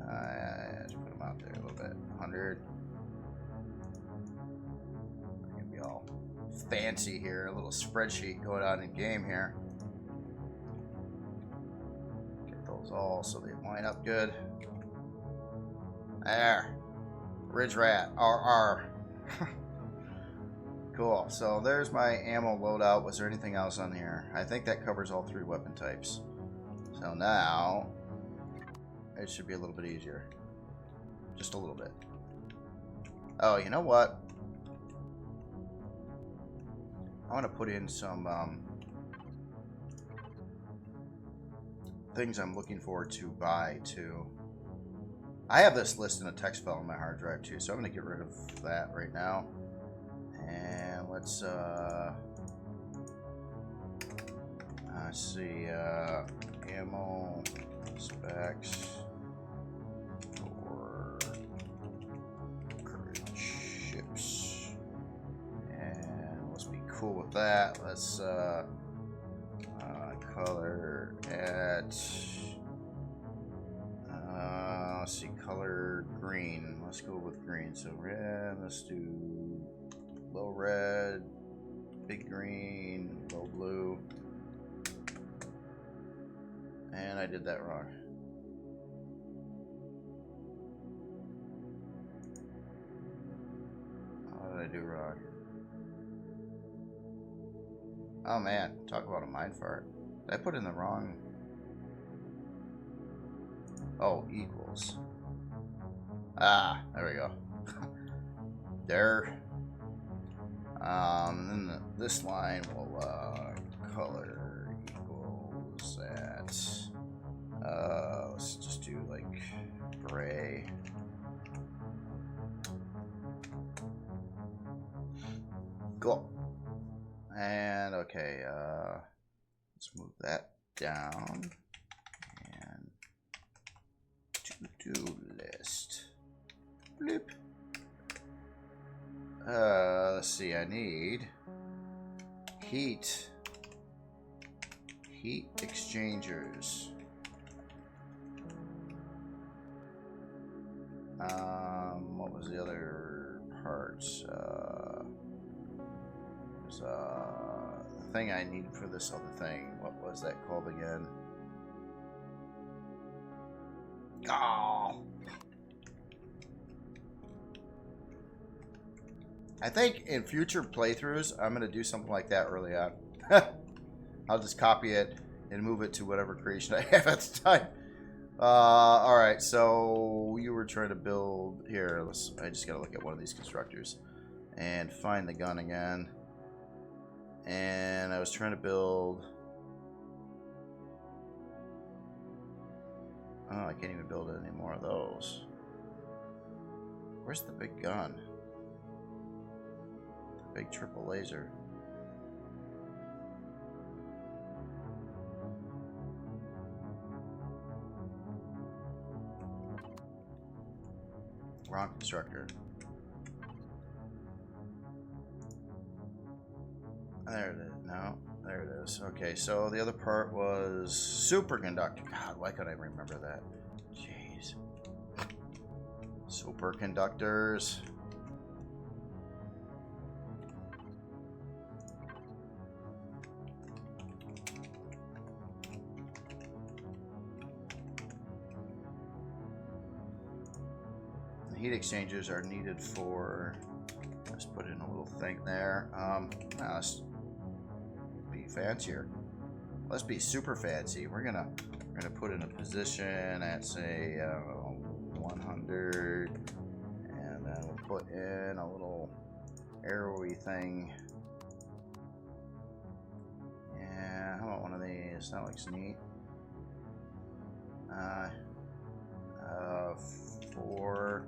Let's put them out there a little bit. 100. We're gonna be all fancy here. A little spreadsheet going on in game here. Get those all so they line up good. There. Ridge Rat. RR. Cool. So there's my ammo loadout. Was there anything else on here? I think that covers all 3 weapon types. So now it should be a little bit easier. Just a little bit. Oh, you know what? I want to put in some things I'm looking forward to buy too. I have this list in a text file on my hard drive too, so I'm going to get rid of that right now. And let's see, ammo specs for current ships, and let's be cool with that. Let's color at let's see, color green. Let's go with green. So red, let's do low red, big green, low blue. And I did that wrong. What did I do wrong? Oh man, talk about a mind fart. Did I put in the wrong? Oh, equals. There we go. There. Then this line will color equals that. Let's just do like gray. Cool. And okay, let's move that down. And to-do list. Bloop. Let's see, I need heat exchangers. What was the other parts? There's the thing I need for this other thing. What was that called again? Oh. I think in future playthroughs, I'm going to do something like that early on. I'll just copy it and move it to whatever creation I have at the time. Alright, so you were trying to build... Here, I just got to look at one of these constructors. And find the gun again. And I was trying to build... Oh, I can't even build any more of those. Where's the big gun? The big triple laser. Wrong constructor. There it is. No, there it is. Okay, so the other part was superconductor. God, why couldn't I remember that? Jeez. Superconductors. Heat exchangers are needed for, let's put in a little thing there. Let's be fancier. Let's be super fancy. We're gonna put in a position at say 100, and then we'll put in a little arrowy thing. Yeah, how about one of these? That looks neat. 4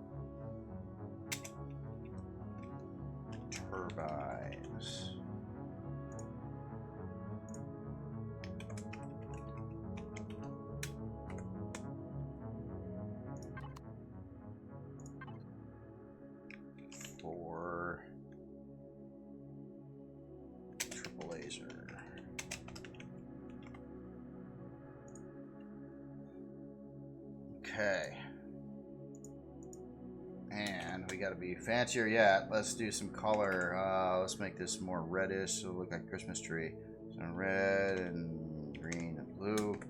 turbines. For triple laser. Okay. And we gotta be fancier yet. Let's do some color. Let's make this more reddish so it'll look like a Christmas tree. So red and green and blue.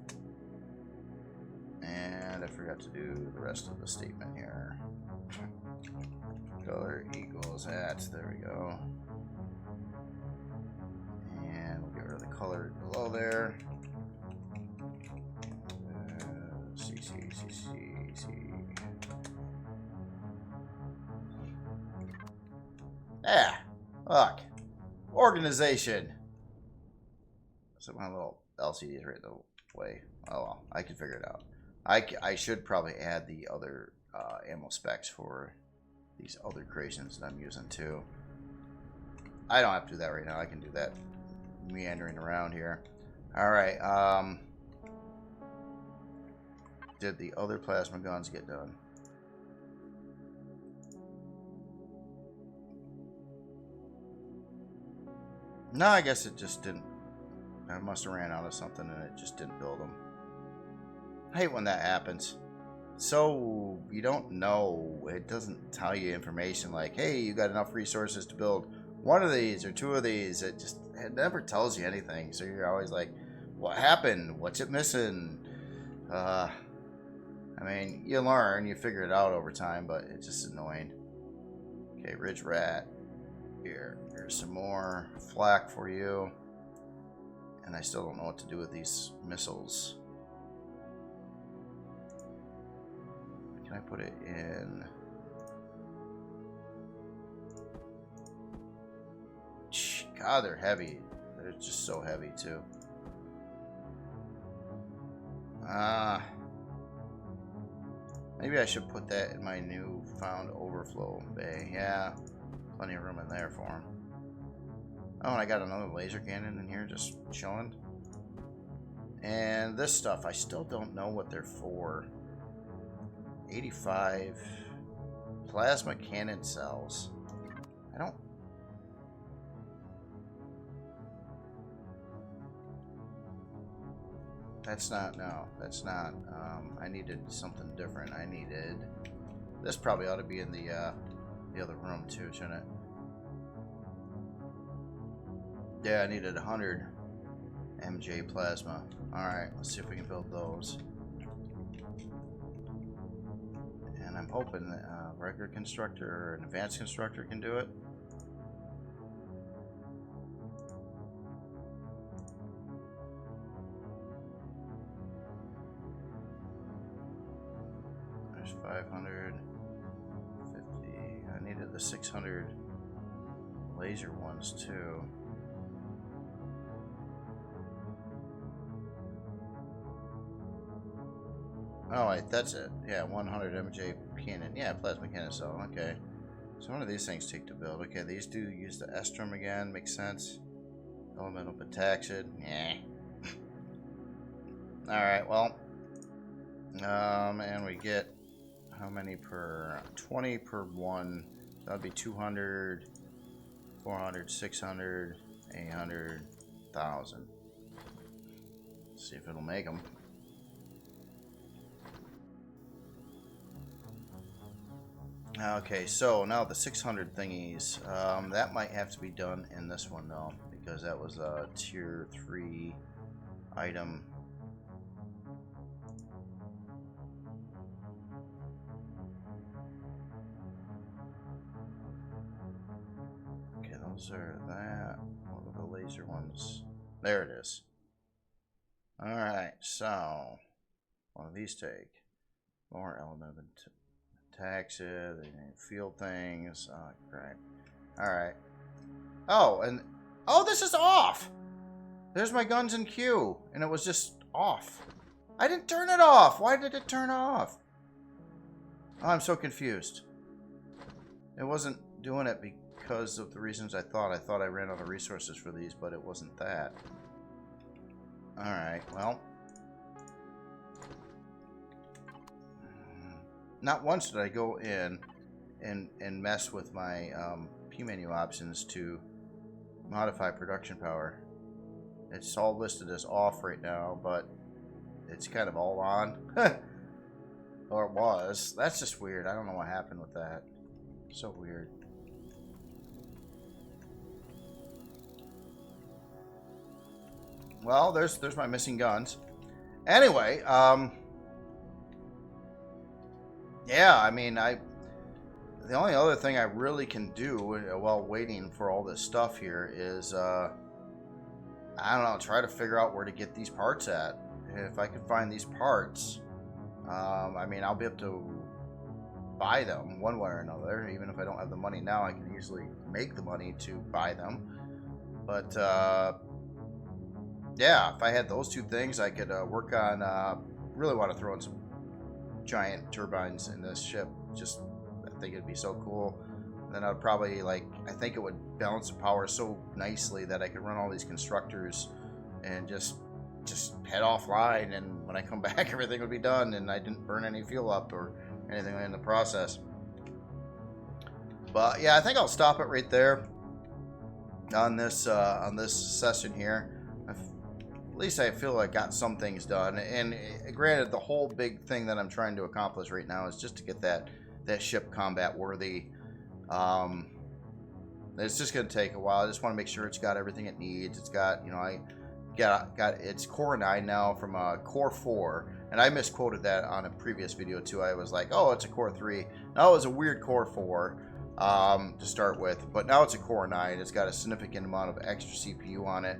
And I forgot to do the rest of the statement here. Color equals at, there we go. And we'll get rid of the color below there. C. Yeah, look. Organization. So my little LCD is right in the way. Oh well, I can figure it out. I should probably add the other ammo specs for these other creations that I'm using too. I don't have to do that right now. I can do that meandering around here. Alright, did the other plasma guns get done? No, I guess it just didn't. I must have ran out of something and it just didn't build them. I hate when that happens. So you don't know. It doesn't tell you information like, hey, you got enough resources to build one of these or two of these. It never tells you anything. So you're always like, what happened? What's it missing? I mean, you learn, you figure it out over time, but it's just annoying. Okay, Ridge Rat. Here's some more flak for you. And I still don't know what to do with these missiles. Can I put it in? God, they're heavy. They're just so heavy, too. Maybe I should put that in my new found overflow bay. Yeah, plenty of room in there for them. Oh, and I got another laser cannon in here just chilling. And this stuff, I still don't know what they're for. 85 plasma cannon cells. I don't... That's not, no, that's not. I needed something different. I needed... This probably ought to be in the other room too, shouldn't it? Yeah, I needed 100 MJ plasma. Alright, let's see if we can build those. And I'm hoping that a regular constructor or an advanced constructor can do it. There's 550. I needed the 600 laser ones too. Oh, wait, that's it. Yeah, 100 MJ cannon. Yeah, plasma cannon cell. Okay. So one of these things take to build. Okay, these do use the estrum again. Makes sense. Elemental pentaxid. Yeah. Alright, well. And we get how many per... 20 per one. That would be 200, 400, 600, 800, 1,000. Let's see if it'll make them. Okay, so now the 600 thingies, that might have to be done in this one though, because that was a tier 3 item. Okay, those are that. What are the laser ones? There it is. Alright, so what do these take? More element taxes, field things. Oh, great. Alright. Oh, and... Oh, this is off! There's my guns in queue, and it was just off. I didn't turn it off! Why did it turn off? Oh, I'm so confused. It wasn't doing it because of the reasons I thought. I thought I ran out of resources for these, but it wasn't that. Alright, well... Not once did I go in and mess with my P menu options to modify production power. It's all listed as off right now, but it's kind of all on. Or it was. That's just weird. I don't know what happened with that. So weird. Well, there's my missing guns. Anyway, yeah, I mean, the only other thing I really can do while waiting for all this stuff here is, I don't know, try to figure out where to get these parts at. If I can find these parts, I mean, I'll be able to buy them one way or another. Even if I don't have the money now, I can easily make the money to buy them. But, yeah, if I had those two things, I could work on, really want to throw in some giant turbines in this ship. Just, I think it'd be so cool. And then I'd probably, like, I think it would balance the power so nicely that I could run all these constructors and just head offline, and when I come back everything would be done and I didn't burn any fuel up or anything in the process. But yeah, I think I'll stop it right there on this session here. At least I feel I got some things done, and granted, the whole big thing that I'm trying to accomplish right now is just to get that ship combat worthy. It's just going to take a while. I just want to make sure it's got everything it needs. It's got, you know, I got it's core 9 now from core 4, and I misquoted that on a previous video too. I was like, oh, it's a core 3. No, it was a weird core 4 to start with, but now it's a core 9. It's got a significant amount of extra CPU on it.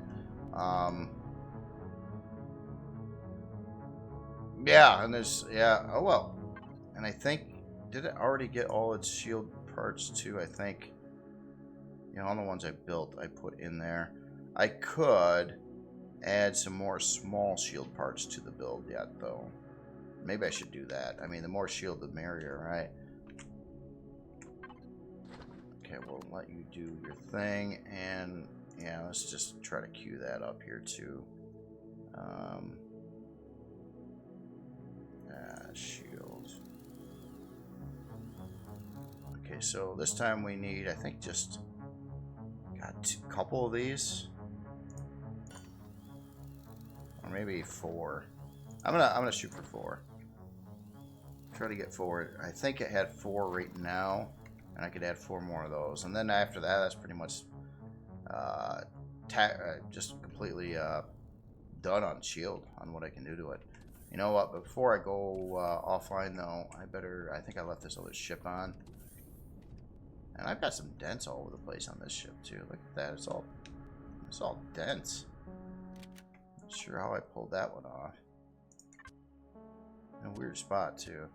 Yeah, and there's, yeah, oh well. And I think, did it already get all its shield parts too? I think. You know, all the ones I built, I put in there. I could add some more small shield parts to the build yet, though. Maybe I should do that. I mean, the more shield, the merrier, right? Okay, we'll let you do your thing, and yeah, let's just try to queue that up here too. Shield. Okay, so this time we need, I think, just got a couple of these, or maybe 4. I'm gonna shoot for 4. Try to get 4. I think it had 4 right now, and I could add 4 more of those, and then after that, that's pretty much just completely done on shield on what I can do to it. You know what? Before I go offline, though, I think I left this other ship on, and I've got some dents all over the place on this ship too. Look at that; it's all dents. Not sure how I pulled that one off. In a weird spot too.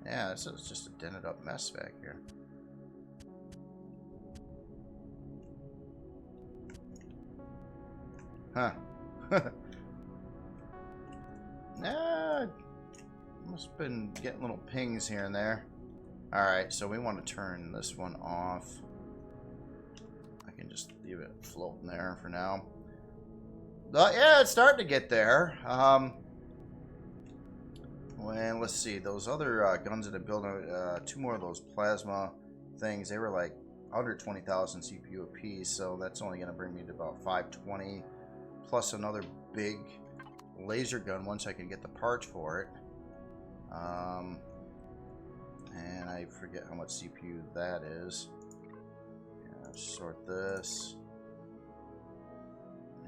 Yeah, this is just a dented up mess back here. Huh. Nah, must have been getting little pings here and there. Alright, so we want to turn this one off. I can just leave it floating there for now. But yeah, it's starting to get there. Well, let's see. Those other guns that I built, 2 more of those plasma things, they were like under 20,000 CPU apiece, so that's only going to bring me to about 520, plus another big laser gun once I can get the parts for it. And I forget how much CPU that is. Yeah, sort this.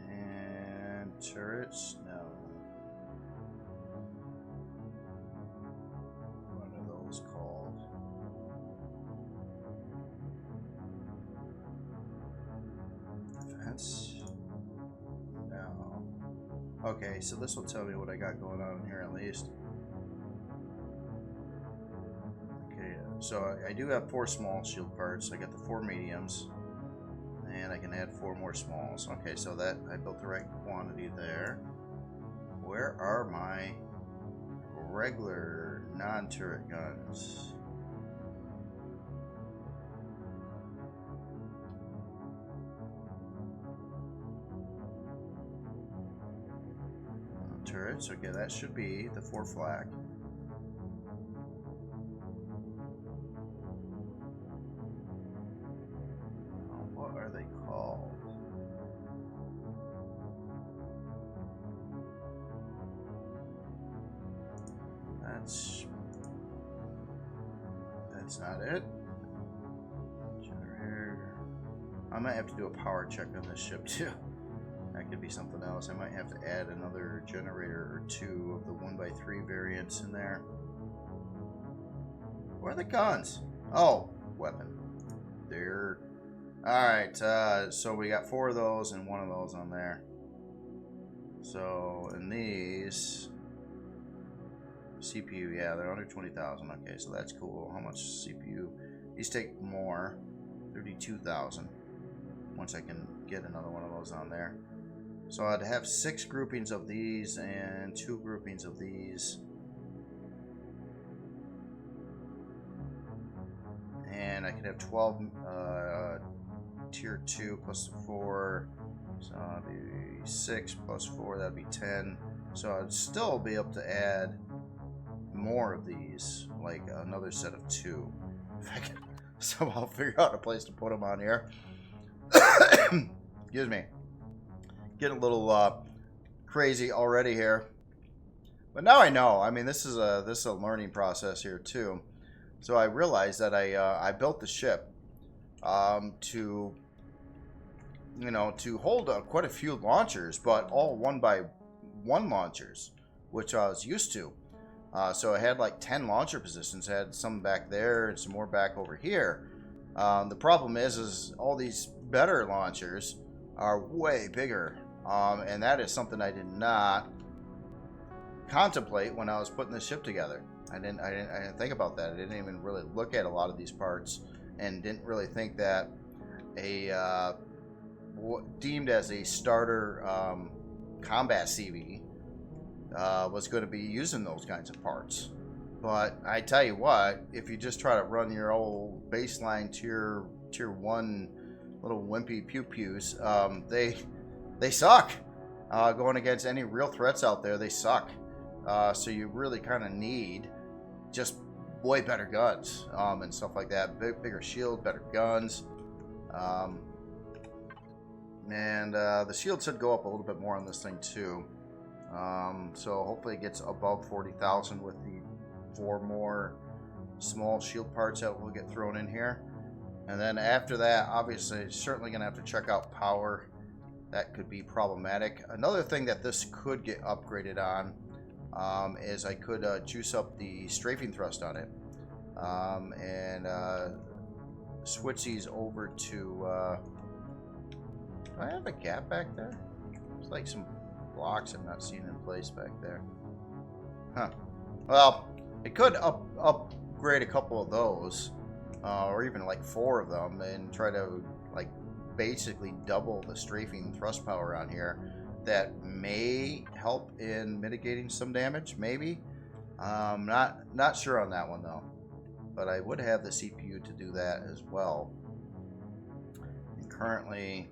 And turrets? No. What are those called? Defense? No. Okay, so this will tell me what I got going on in here at least. Okay, so I do have 4 small shield parts. I got the 4 mediums, and I can add 4 more smalls. Okay, so that I built the right quantity there. Where are my regular non-turret guns? Turrets, okay, that should be the 4 flak. What are they called? That's not it. Generator. I might have to do a power check on this ship too. That could be something else. I might have to add another generator or 2 of the 1x3 variants in there. Where are the guns? Oh, weapon. There. Alright, so we got 4 of those and 1 of those on there. So, and these CPU, yeah, they're under 20,000. Okay, so that's cool. How much CPU? These take more. 32,000. Once I can get another one of those on there. So I'd have 6 groupings of these and 2 groupings of these. And I could have 12 tier 2 plus 4. So that'd be 6 plus 4, that'd be 10. So I'd still be able to add more of these, like another set of 2. If I can somehow figure out a place to put them on here. Excuse me. Getting a little crazy already here, but now I know. I mean, this is a learning process here too. So I realized that I built the ship to hold quite a few launchers, but all 1x1 launchers, which I was used to. So I had like 10 launcher positions. I had some back there and some more back over here. The problem is all these better launchers are way bigger, and that is something I did not contemplate when I was putting the ship together. I didn't think about that. I didn't even really look at a lot of these parts, and didn't really think that deemed as a starter combat CV was going to be using those kinds of parts. But I tell you what, if you just try to run your old baseline tier 1 little wimpy pew-pews, they suck. Going against any real threats out there, they suck. So you really kind of need just way better guns and stuff like that. Bigger shield, better guns. And the shield should go up a little bit more on this thing too. So hopefully it gets above 40,000 with the 4 more small shield parts that will get thrown in here. And then after that, obviously, certainly going to have to check out power. That could be problematic. Another thing that this could get upgraded on is I could juice up the strafing thrust on it. And switch these over to... do I have a gap back there? It's like some blocks I'm not seeing in place back there. Huh. Well, it could upgrade a couple of those, or even like 4 of them, and try to like basically double the strafing thrust power on here. That may help in mitigating some damage, maybe. Not sure on that one though, but I would have the CPU to do that as well. And currently,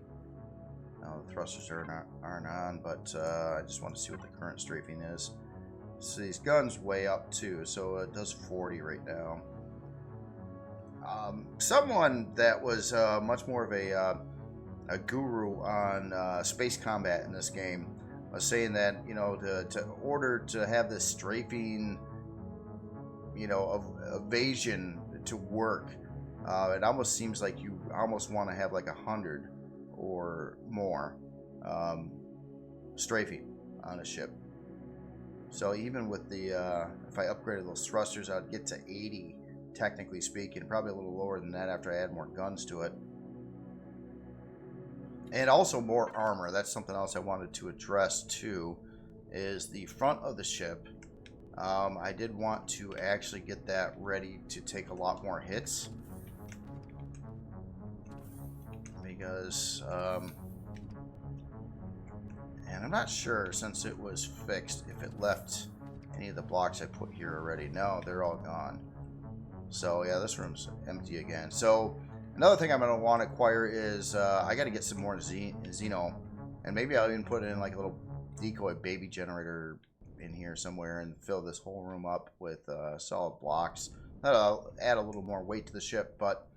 no, the thrusters aren't on, but I just want to see what the current strafing is. So these guns way up too, so it does 40 right now. Someone that was much more of a guru on space combat in this game was saying that, you know, to order to have this strafing, you know, evasion to work, it almost seems like you almost want to have like 100 or more strafing on a ship. So even with the, if I upgraded those thrusters, I'd get to 80, technically speaking. Probably a little lower than that after I add more guns to it. And also more armor. That's something else I wanted to address too, is the front of the ship. I did want to actually get that ready to take a lot more hits. Because, and I'm not sure, since it was fixed, if it left any of the blocks I put here already. No, they're all gone. So yeah, this room's empty again. So another thing I'm going to want to acquire is I got to get some more Xeno. And maybe I'll even put in like a little decoy baby generator in here somewhere and fill this whole room up with solid blocks. That'll add a little more weight to the ship, but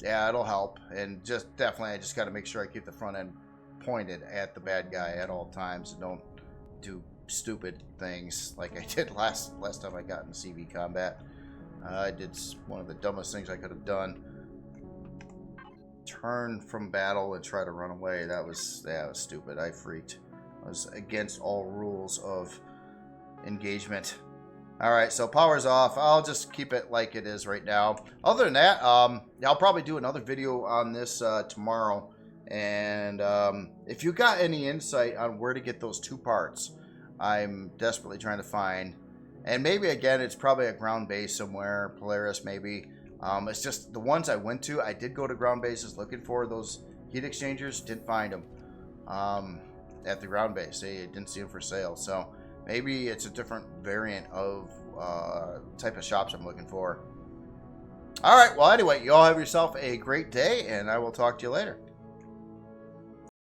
yeah, it'll help. And just definitely, I just got to make sure I keep the front end pointed at the bad guy at all times and don't do stupid things like I did last time I got in CV combat. I did one of the dumbest things I could have done. Turn from battle and try to run away. That was stupid. I freaked. I was against all rules of engagement. Alright, so power's off. I'll just keep it like it is right now. Other than that, I'll probably do another video on this tomorrow. And if you got any insight on where to get those 2 parts, I'm desperately trying to find. And maybe, again, it's probably a ground base somewhere. Polaris, maybe. It's just the ones I went to, I did go to ground bases looking for those heat exchangers. Didn't find them at the ground base. I didn't see them for sale. So maybe it's a different variant of type of shops I'm looking for. All right. Well, anyway, you all have yourself a great day, and I will talk to you later.